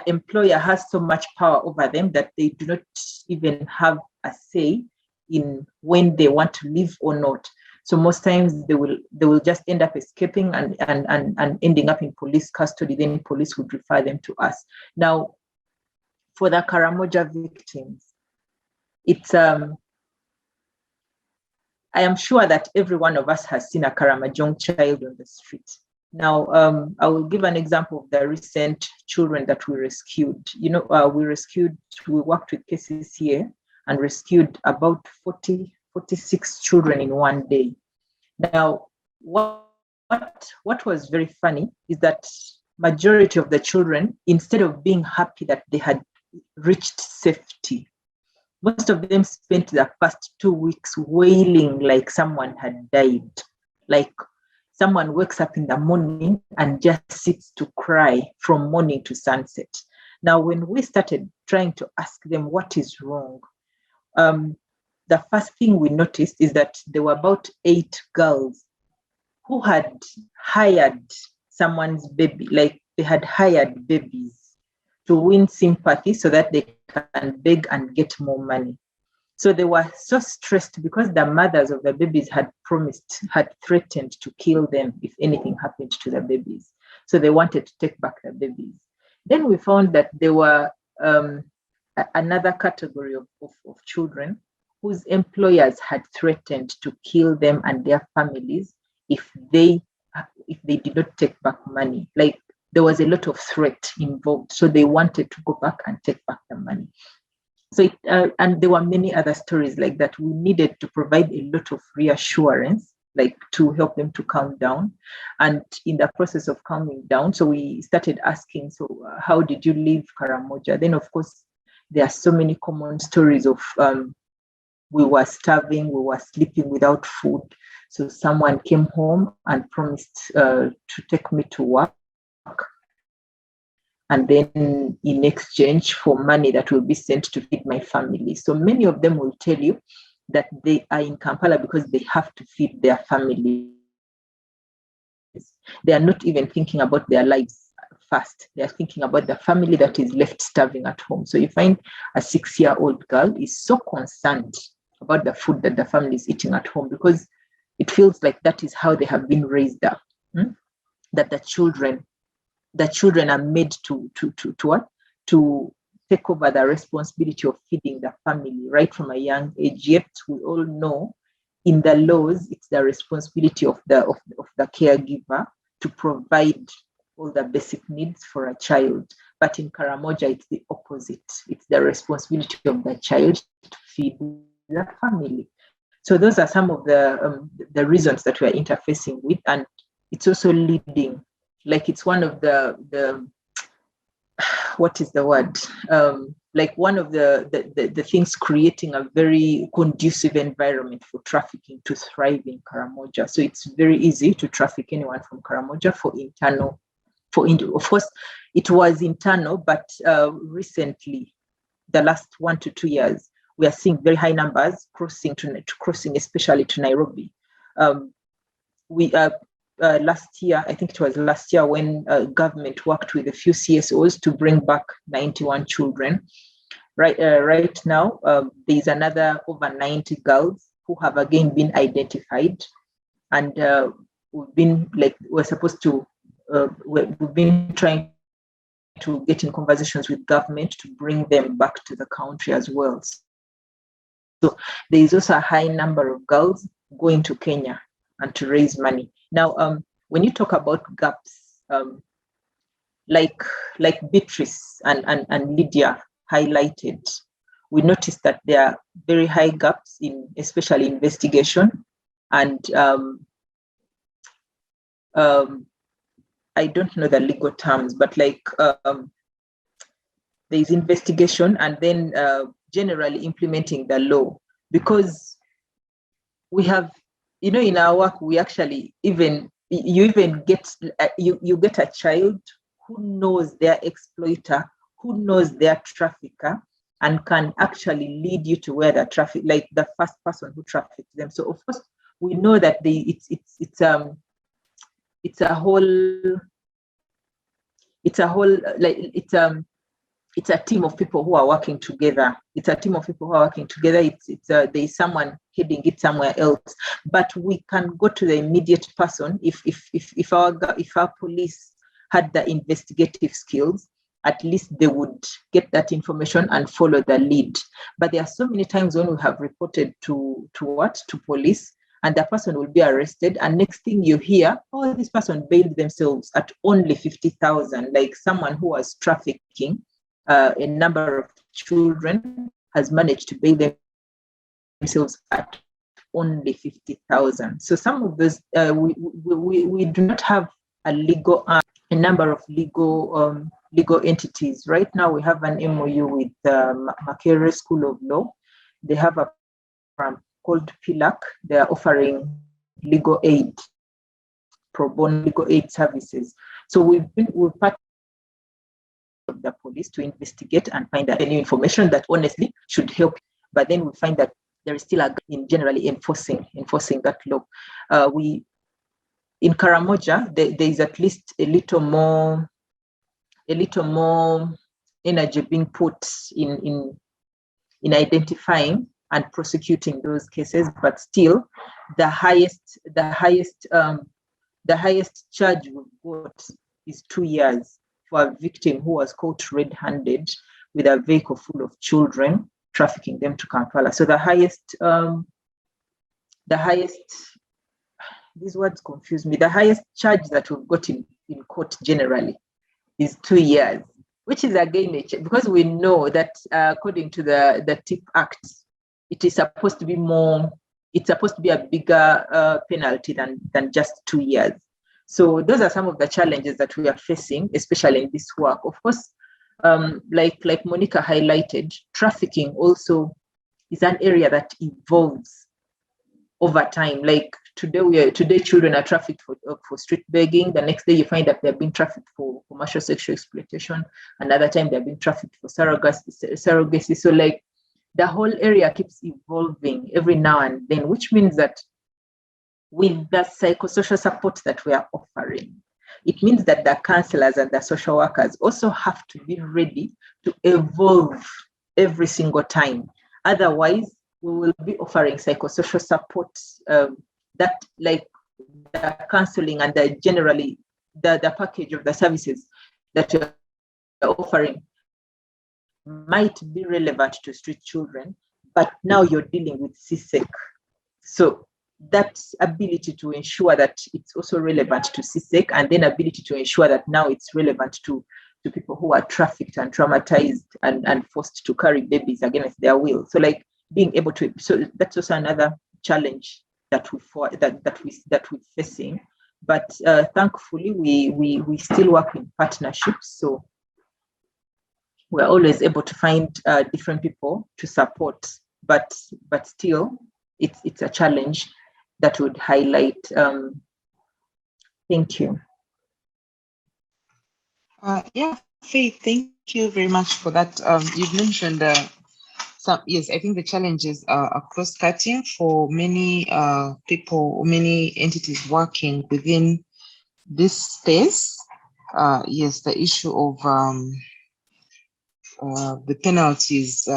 employer has so much power over them that they do not even have a say in when they want to leave or not. So most times they will just end up escaping and ending up in police custody. Then police would refer them to us. Now, for the Karamoja victims, it's I am sure that every one of us has seen a Karamojong child on the street. Now, I will give an example of the recent children that we rescued. You know, we worked with cases here and rescued about 46 children in one day. Now, what was very funny is that majority of the children, instead of being happy that they had reached safety, most of them spent the first 2 weeks wailing like someone had died. Like someone wakes up in the morning and just sits to cry from morning to sunset. Now, when we started trying to ask them what is wrong, the first thing we noticed is that there were about 8 girls who had hired someone's baby, like they had hired babies to win sympathy so that they can beg and get more money. So they were so stressed because the mothers of the babies had threatened to kill them if anything happened to the babies. So they wanted to take back the babies. Then we found that there were another category of children whose employers had threatened to kill them and their families if they did not take back money. Like there was a lot of threat involved, so they wanted to go back and take back the money. So and there were many other stories like that. We needed to provide a lot of reassurance, like to help them to calm down. And in the process of calming down, so we started asking, so how did you leave Karamoja? Then of course, there are so many common stories of we were starving, we were sleeping without food. So someone came home and promised to take me to work. And then in exchange for money that will be sent to feed my family. So many of them will tell you that they are in Kampala because they have to feed their family. They are not even thinking about their lives first. They are thinking about the family that is left starving at home. So you find a 6-year-old girl is so concerned about the food that the family is eating at home because it feels like that is how they have been raised up. That the children are made to take over the responsibility of feeding the family right from a young age. Yet we all know in the laws it's the responsibility of the caregiver to provide all the basic needs for a child. But in Karamoja, it's the opposite. It's the responsibility of the child to feed the family. So those are some of the reasons that we are interfacing with, and it's also leading. Like it's one of the what is the word? Like one of the things creating a very conducive environment for trafficking to thrive in Karamoja. So it's very easy to traffic anyone from Karamoja of course, it was internal, but recently, the last 1 to 2 years, we are seeing very high numbers crossing, especially to Nairobi. Last year, I think it was last year, when government worked with a few CSOs to bring back 91 children. Right now, there's another over 90 girls who have again been identified, and we've been trying to get in conversations with government to bring them back to the country as well. So there is also a high number of girls going to Kenya and to raise money. Now, when you talk about gaps, like Beatrice and Lydia highlighted, we noticed that there are very high gaps in especially investigation and I don't know the legal terms, but like there's investigation and then generally implementing the law, because we have, you know, in our work, we actually you get a child who knows their exploiter, who knows their trafficker, and can actually lead you to where the traffic, like the first person who trafficked them. So of course we know that it's a team of people who are working together. There's someone heading it somewhere else, but we can go to the immediate person if our police had the investigative skills. At least they would get that information and follow the lead. But there are so many times when we have reported to police, and the person will be arrested, and next thing you hear, oh, this person bailed themselves at only 50,000. Like someone who was trafficking a number of children has managed to bail themselves at only 50,000. So some of those we do not have a number of legal entities. Right now we have an MOU with Makerere School of Law. They have a program called PILAC. They are offering legal aid, Probono legal aid services. So we've partnered with the police to investigate and find out any information that honestly should help. But then we find that there is still a gap in generally enforcing that law. In Karamoja, there is at least a little more energy being put in identifying and prosecuting those cases, but still the highest charge we've got is 2 years for a victim who was caught red-handed with a vehicle full of children, trafficking them to Kampala. So the highest, these words confuse me, the highest charge that we've got in court generally is 2 years, which is again, because we know that according to the TIP Act, it is supposed to be a bigger penalty than just 2 years. So those are some of the challenges that we are facing, especially in this work. Of course, like Monica highlighted, trafficking also is an area that evolves over time. Like today children are trafficked for street begging. The next day you find that they're being trafficked for commercial sexual exploitation. Another time they're being trafficked for surrogacy. So like the whole area keeps evolving every now and then, which means that with the psychosocial support that we are offering, it means that the counselors and the social workers also have to be ready to evolve every single time. Otherwise, we will be offering psychosocial support that, like the counseling and the package of the services that you're offering might be relevant to street children, but now you're dealing with CSEC. So that ability to ensure that it's also relevant to CSEC, and then ability to ensure that now it's relevant to people who are trafficked and traumatized and forced to carry babies against their will. So like being able to, so that's also another challenge that we're facing. But thankfully we still work in partnerships. So we're always able to find different people to support, but still it's a challenge that would highlight. Thank you. Yeah, Faith, thank you very much for that. You've mentioned yes, I think the challenges are cross-cutting for many people, many entities working within this space. Yes, the issue of the penalties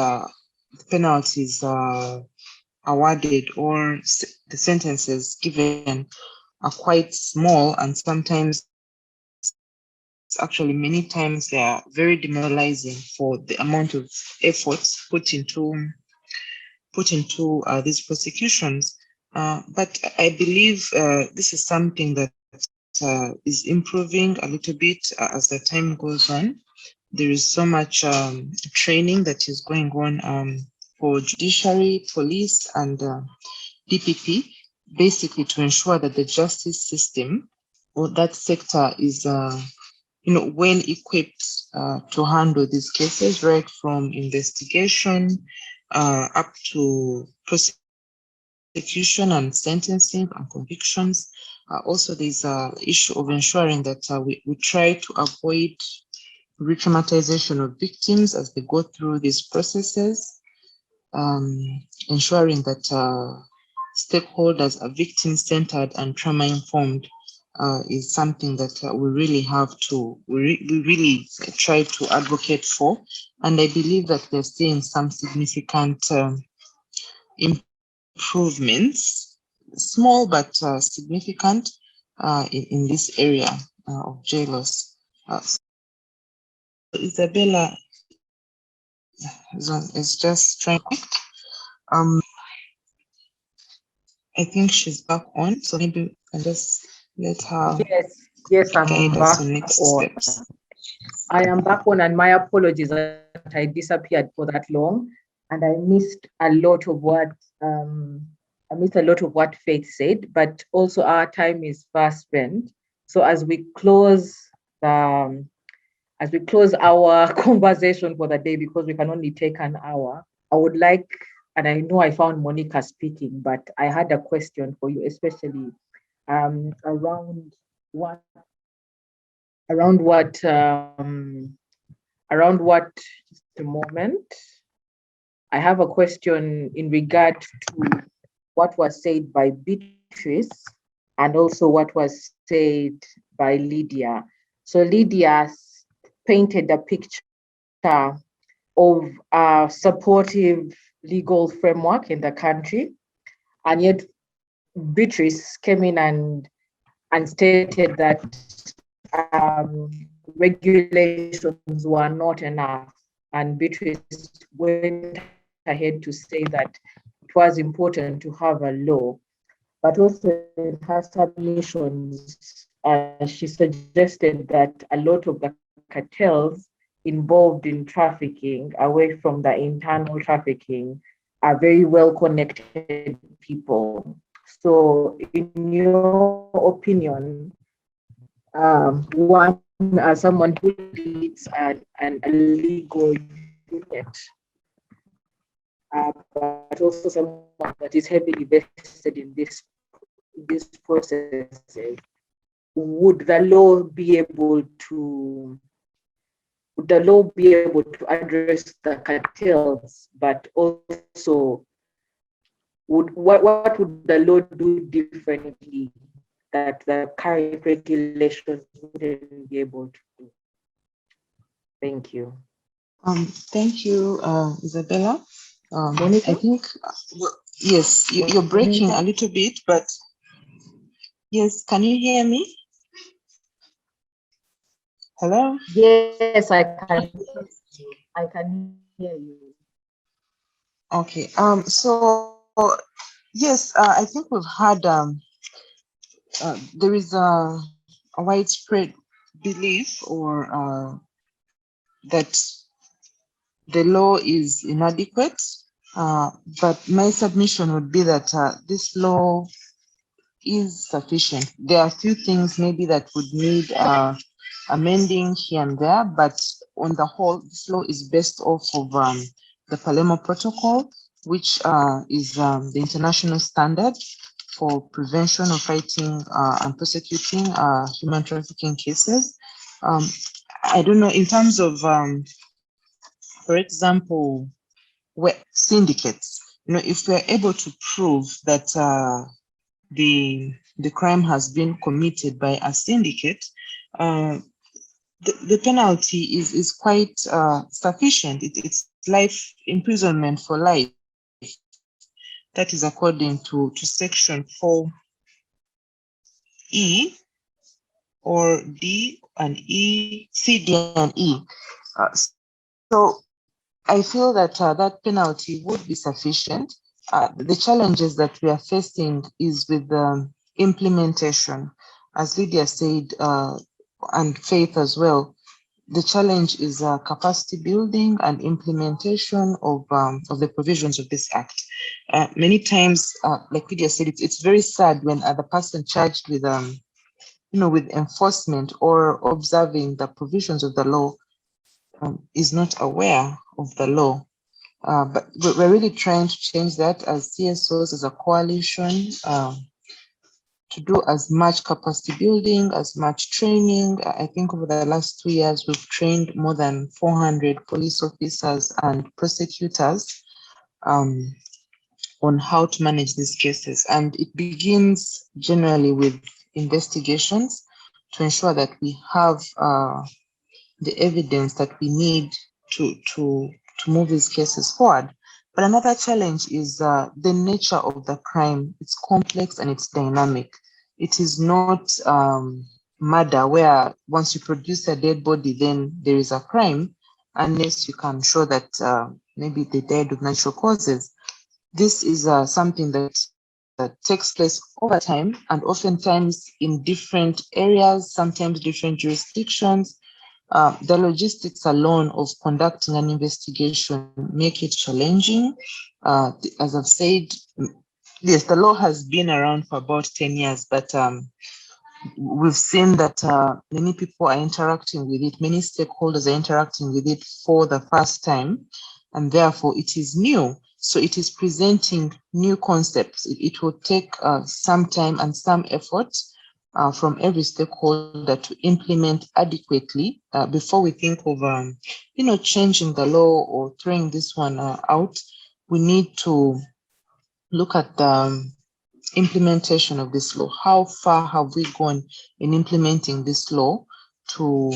awarded or the sentences given are quite small, and sometimes actually many times they are very demoralizing for the amount of effort put into these prosecutions. But I believe this is something that is improving a little bit as the time goes on. There is so much training that is going on for judiciary, police, and DPP. basically to ensure that the justice system or that sector is, well equipped to handle these cases, right from investigation up to prosecution and sentencing and convictions. Also, there's an issue of ensuring that we try to avoid re-traumatization of victims as they go through these processes, ensuring that stakeholders are victim-centered and trauma-informed is something that we really have to, we really try to advocate for. And I believe that we're seeing some significant improvements, small but significant in this area of jailers. Isabella is just trying. I think she's back on, so maybe we can just let her Yes, I'm guide back us on next on. steps. I am back on, and my apologies that I disappeared for that long, and I missed a lot of what Faith said. But also, our time is fast spent. So as we close our conversation for the day, because we can only take an hour, I would like, and I know I found Monica speaking, but I had a question for you, especially around what just a moment. I have a question in regard to what was said by Beatrice and also what was said by Lydia. So Lydia painted a picture of a supportive legal framework in the country, and yet Beatrice came in and stated that regulations were not enough, and Beatrice went ahead to say that it was important to have a law, but also in her submissions, she suggested that a lot of the cartels involved in trafficking, away from the internal trafficking, are very well connected people. So, in your opinion, someone who leads an illegal unit, but also someone that is heavily vested in these processes, would the law be able to address the cartels, but also what would the law do differently that the current regulations wouldn't be able to do? Thank you. Thank you, Isabella. I think, yes, you're breaking a little bit, but yes, can you hear me? Hello? Yes, I can. I can hear you. Okay. So yes, I think we've had there is a widespread belief or that the law is inadequate. But my submission would be that this law is sufficient. There are a few things maybe that would need amending here and there, but on the whole, this law is based off of the Palermo Protocol, which is the international standard for prevention of fighting and prosecuting human trafficking cases. I don't know, in terms of, for example, where syndicates, if we're able to prove that the crime has been committed by a syndicate, the penalty is quite sufficient. It's life imprisonment for life. That is according to section 4E or D and E, C, D, and E. So I feel that that penalty would be sufficient. The challenges that we are facing is with the implementation. As Lydia said, and Faith as well, the challenge is capacity building and implementation of the provisions of this act. Many times, like Lydia said, it's very sad when the person charged with with enforcement or observing the provisions of the law is not aware of the law. But we're really trying to change that as CSOs, as a coalition, to do as much capacity building, as much training. I think over the last 2 years, we've trained more than 400 police officers and prosecutors on how to manage these cases. And it begins generally with investigations to ensure that we have the evidence that we need to move these cases forward. But another challenge is the nature of the crime. It's complex and it's dynamic. It is not murder where once you produce a dead body, then there is a crime, unless you can show that maybe they died of natural causes. This is something that takes place over time and oftentimes in different areas, sometimes different jurisdictions. The logistics alone of conducting an investigation make it challenging. As I've said, yes, the law has been around for about 10 years, but we've seen that many people are interacting with it, many stakeholders are interacting with it for the first time, and therefore it is new. So it is presenting new concepts. It will take some time and some effort from every stakeholder to implement adequately before we think of changing the law or throwing this one out. We need to look at the implementation of this law. How far have we gone in implementing this law to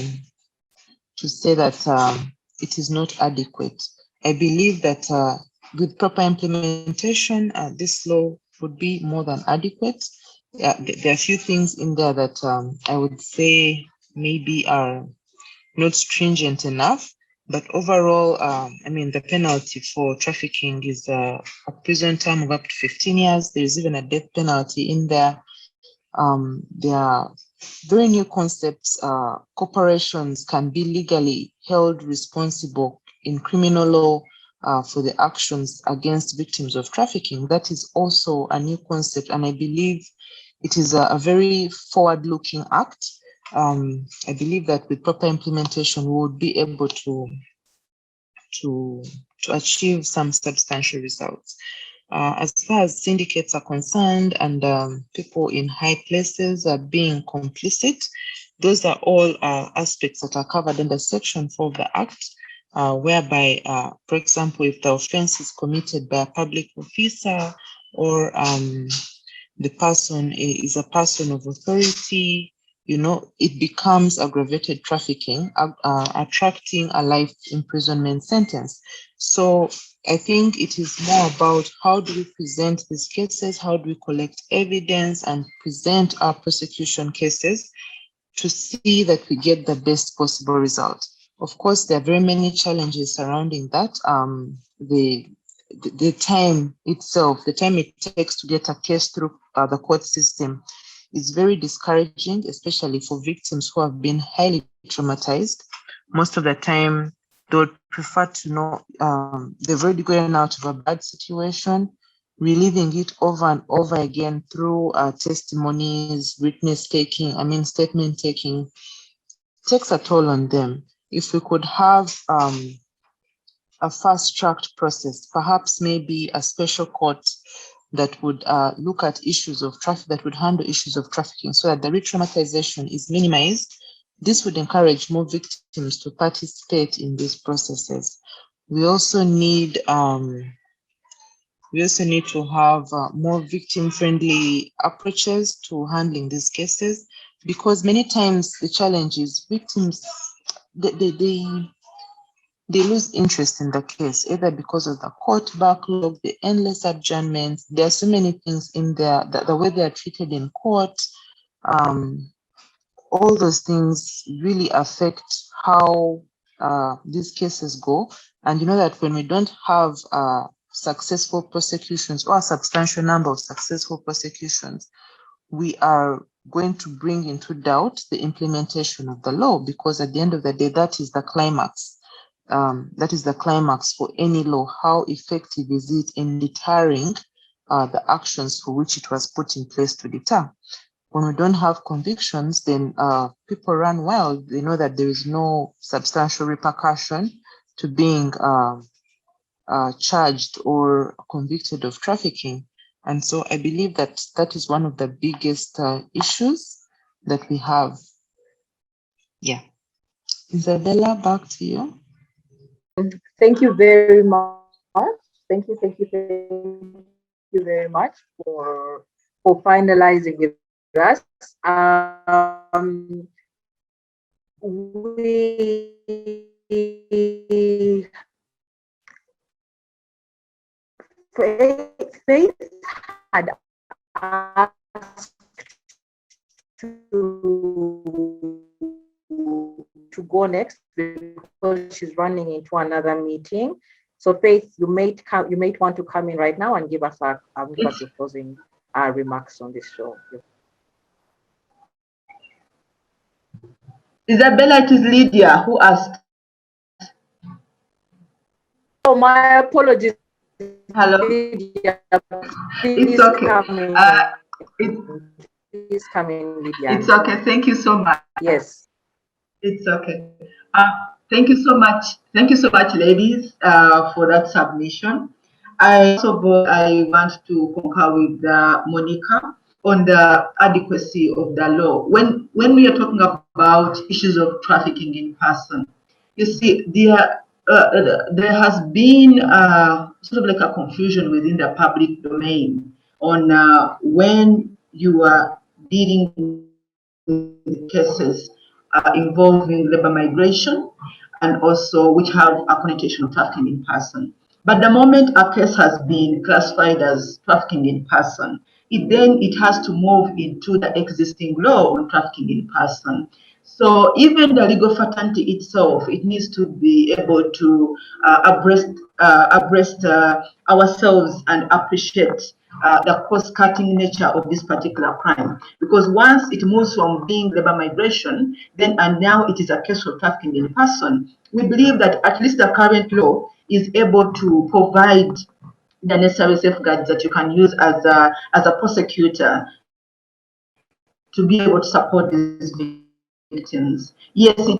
say that it is not adequate? I believe that with proper implementation, this law would be more than adequate. There are a few things in there that I would say maybe are not stringent enough, but overall, I mean, the penalty for trafficking is a prison term of up to 15 years. There's even a death penalty in there. There are very new concepts. Corporations can be legally held responsible in criminal law for the actions against victims of trafficking. That is also a new concept, and I believe it is a very forward-looking act. I believe that with proper implementation, we would be able to achieve some substantial results. As far as syndicates are concerned and people in high places are being complicit, those are all aspects that are covered under Section 4 of the Act, whereby, for example, if the offense is committed by a public officer or the person is a person of authority, it becomes aggravated trafficking, attracting a life imprisonment sentence. So I think it is more about how do we present these cases, how do we collect evidence and present our prosecution cases to see that we get the best possible result. Of course, there are very many challenges surrounding that. The time itself, the time it takes to get a case through the court system is very discouraging, especially for victims who have been highly traumatized. Most of the time, they would prefer to know they've already gotten out of a bad situation, reliving it over and over again through testimonies, statement taking, takes a toll on them. If we could have a fast-tracked process, perhaps maybe a special court that would look at issues of traffic, that would handle issues of trafficking so that the re-traumatization is minimized. This would encourage more victims to participate in these processes. We also need to have more victim-friendly approaches to handling these cases, because many times the challenge is victims, they lose interest in the case, either because of the court backlog, the endless adjournments. There are so many things in there, the way they are treated in court. All those things really affect how these cases go. And you know that when we don't have successful prosecutions or a substantial number of successful prosecutions, we are going to bring into doubt the implementation of the law, because at the end of the day, that is the climax. That is the climax for any law. How effective is it in deterring the actions for which it was put in place to deter? When we don't have convictions, then people run wild. They know that there is no substantial repercussion to being charged or convicted of trafficking. And so I believe that that is one of the biggest issues that we have. Yeah. Isabella, back to you. Thank you very much. Thank you very much for finalizing with us. Faith had asked to go next because she's running into another meeting. So Faith, you might want to come in right now and give us your closing remarks on this show. Isabella, it is Lydia who asked. Oh, my apologies. Hello. Lydia, It's okay. Please come in, Lydia. It's okay. Thank you so much. Yes. It's okay. Thank you so much. Thank you so much, ladies, for that submission. I want to concur with Monica on the adequacy of the law. When we are talking about issues of trafficking in person, you see, there has been sort of like a confusion within the public domain on when you are dealing with cases involving labor migration and also which have a connotation of trafficking in person. But the moment a case has been classified as trafficking in person, it has to move into the existing law on trafficking in person. So even the legal fraternity itself, it needs to be able to abreast ourselves and appreciate the cost-cutting nature of this particular crime. Because once it moves from being labor migration, and now it is a case of trafficking in person, we believe that at least the current law is able to provide the necessary safeguards that you can use as a prosecutor to be able to support these victims. Yes, it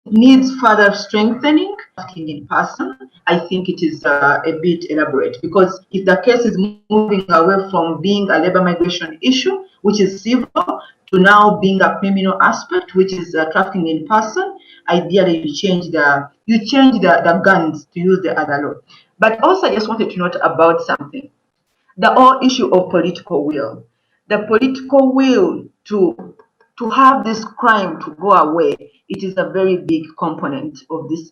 needs further strengthening in person. I think it is a bit elaborate, because if the case is moving away from being a labor migration issue, which is civil, to now being a criminal aspect, which is trafficking in person, ideally you change the guns to use the other law. But also I just wanted to note about something. The whole issue of political will. The political will to have this crime to go away, it is a very big component of this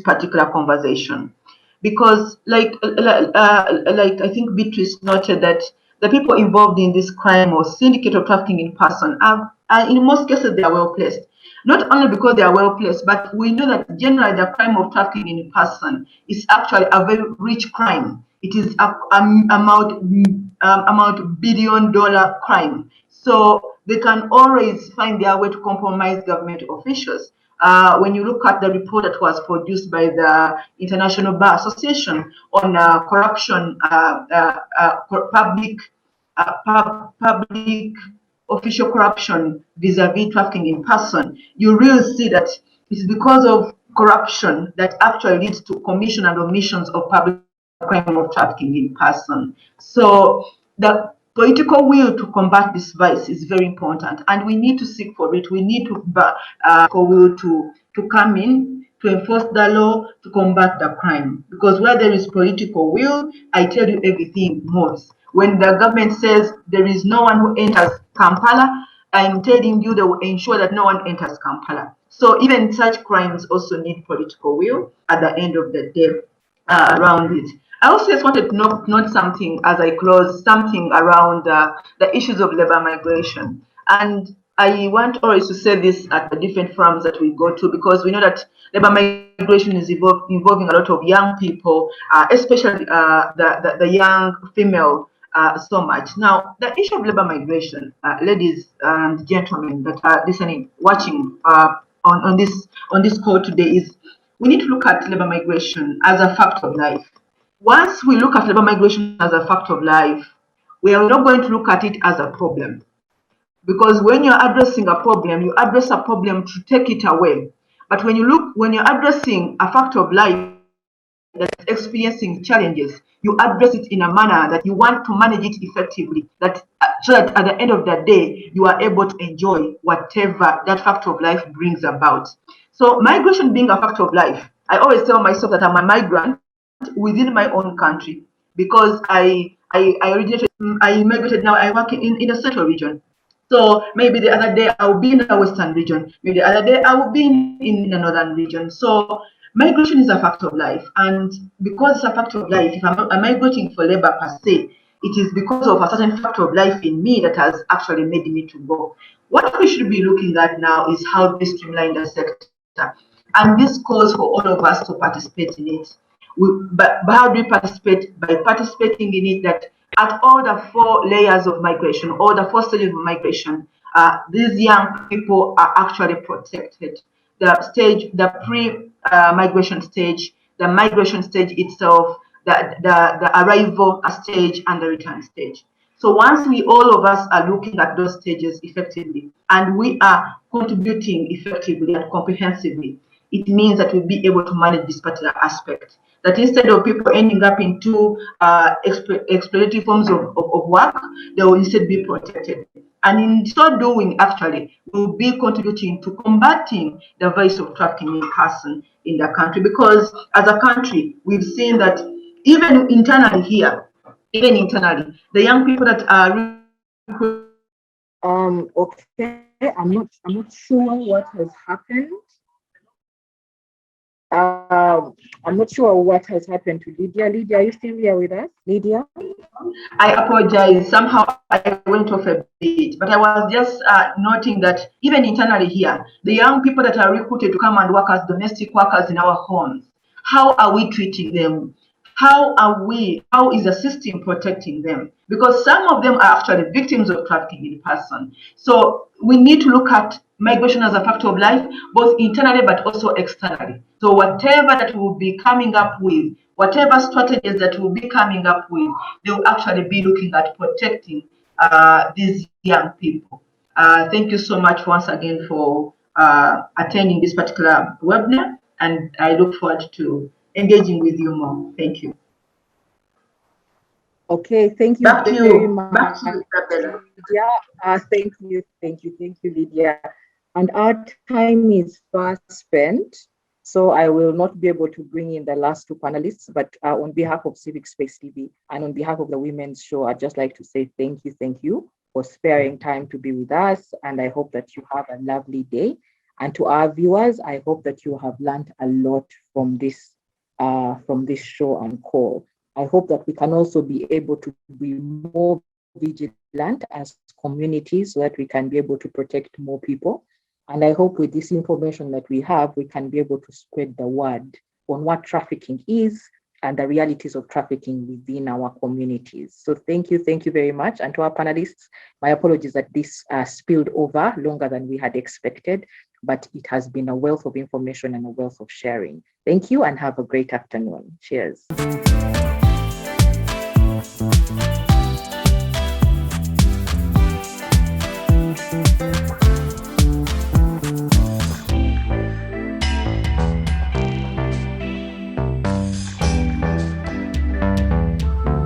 particular conversation, because like I think Beatrice noted that the people involved in this crime or syndicate of trafficking in person are in most cases they are well placed. Not only because they are well placed, but we know that generally the crime of trafficking in person is actually a very rich crime. It is amount billion-dollar crime. So they can always find their way to compromise government officials. When you look at the report that was produced by the International Bar Association on corruption, public official corruption vis-a-vis trafficking in person, you really see that it's because of corruption that actually leads to commission and omissions of public crime of trafficking in person. So the political will to combat this vice is very important, and we need to seek for it. We need to will to come in to enforce the law to combat the crime, because where there is political will, I tell you, everything moves. When the government says there is no one who enters Kampala, I'm telling you they will ensure that no one enters Kampala. So even such crimes also need political will at the end of the day around it. I also just wanted to note something as I close, something around the issues of labor migration. And I want always to say this at the different forums that we go to, because we know that labor migration is involving a lot of young people, especially the young female so much. Now, the issue of labor migration, ladies and gentlemen that are listening, watching on this call today, is we need to look at labor migration as a fact of life. Once we look at labor migration as a fact of life, we are not going to look at it as a problem. Because when you're addressing a problem, you address a problem to take it away. But when you're addressing a fact of life that's experiencing challenges, you address it in a manner that you want to manage it effectively, so that at the end of the day, you are able to enjoy whatever that fact of life brings about. So migration being a fact of life, I always tell myself that I'm a migrant within my own country, because I migrated. Now I work in a central region. So maybe the other day I will be in the western region, maybe the other day I will be in the northern region. So migration is a fact of life, and because it's a fact of life, if I'm migrating for labor per se, it is because of a certain fact of life in me that has actually made me to go. What we should be looking at now is how we streamline the sector, and this calls for all of us to participate in it. But how do we participate? By participating in it, that at all the 4 layers of migration, all the 4 stages of migration, these young people are actually protected. The pre-migration stage, the migration stage itself, the arrival stage, and the return stage. So once all of us are looking at those stages effectively, and we are contributing effectively and comprehensively, it means that we'll be able to manage this particular aspect. That instead of people ending up into exploitative forms of work, they will instead be protected. And in so doing, actually, we'll be contributing to combating the vice of trafficking in person in the country. Because as a country, we've seen that even internally here, the young people that are okay, I'm not sure what has happened. I'm not sure what has happened to Lydia. Lydia, are you still here with us? Lydia? I apologize. Somehow I went off a bit, but I was just noting that even internally here, the young people that are recruited to come and work as domestic workers in our homes, how are we treating them? How is the system protecting them? Because some of them are actually victims of trafficking in person. So we need to look at migration as a factor of life, both internally but also externally. So whatever that we'll be coming up with, whatever strategies that we'll be coming up with, they will actually be looking at protecting these young people. Thank you so much once again for attending this particular webinar, and I look forward to engaging with you more. Thank you. Okay, thank you Back to very you. much, Back to you, Isabella. Lydia. Thank you, Lydia. And our time is fast spent, so I will not be able to bring in the last 2 panelists, but on behalf of Civic Space TV and on behalf of the Women's Show, I'd just like to say thank you for sparing time to be with us, and I hope that you have a lovely day. And to our viewers, I hope that you have learned a lot from this show and call. I hope that we can also be able to be more vigilant as communities so that we can be able to protect more people. And I hope with this information that we have, we can be able to spread the word on what trafficking is and the realities of trafficking within our communities. So thank you very much. And to our panelists, my apologies that this spilled over longer than we had expected, but it has been a wealth of information and a wealth of sharing. Thank you and have a great afternoon. Cheers.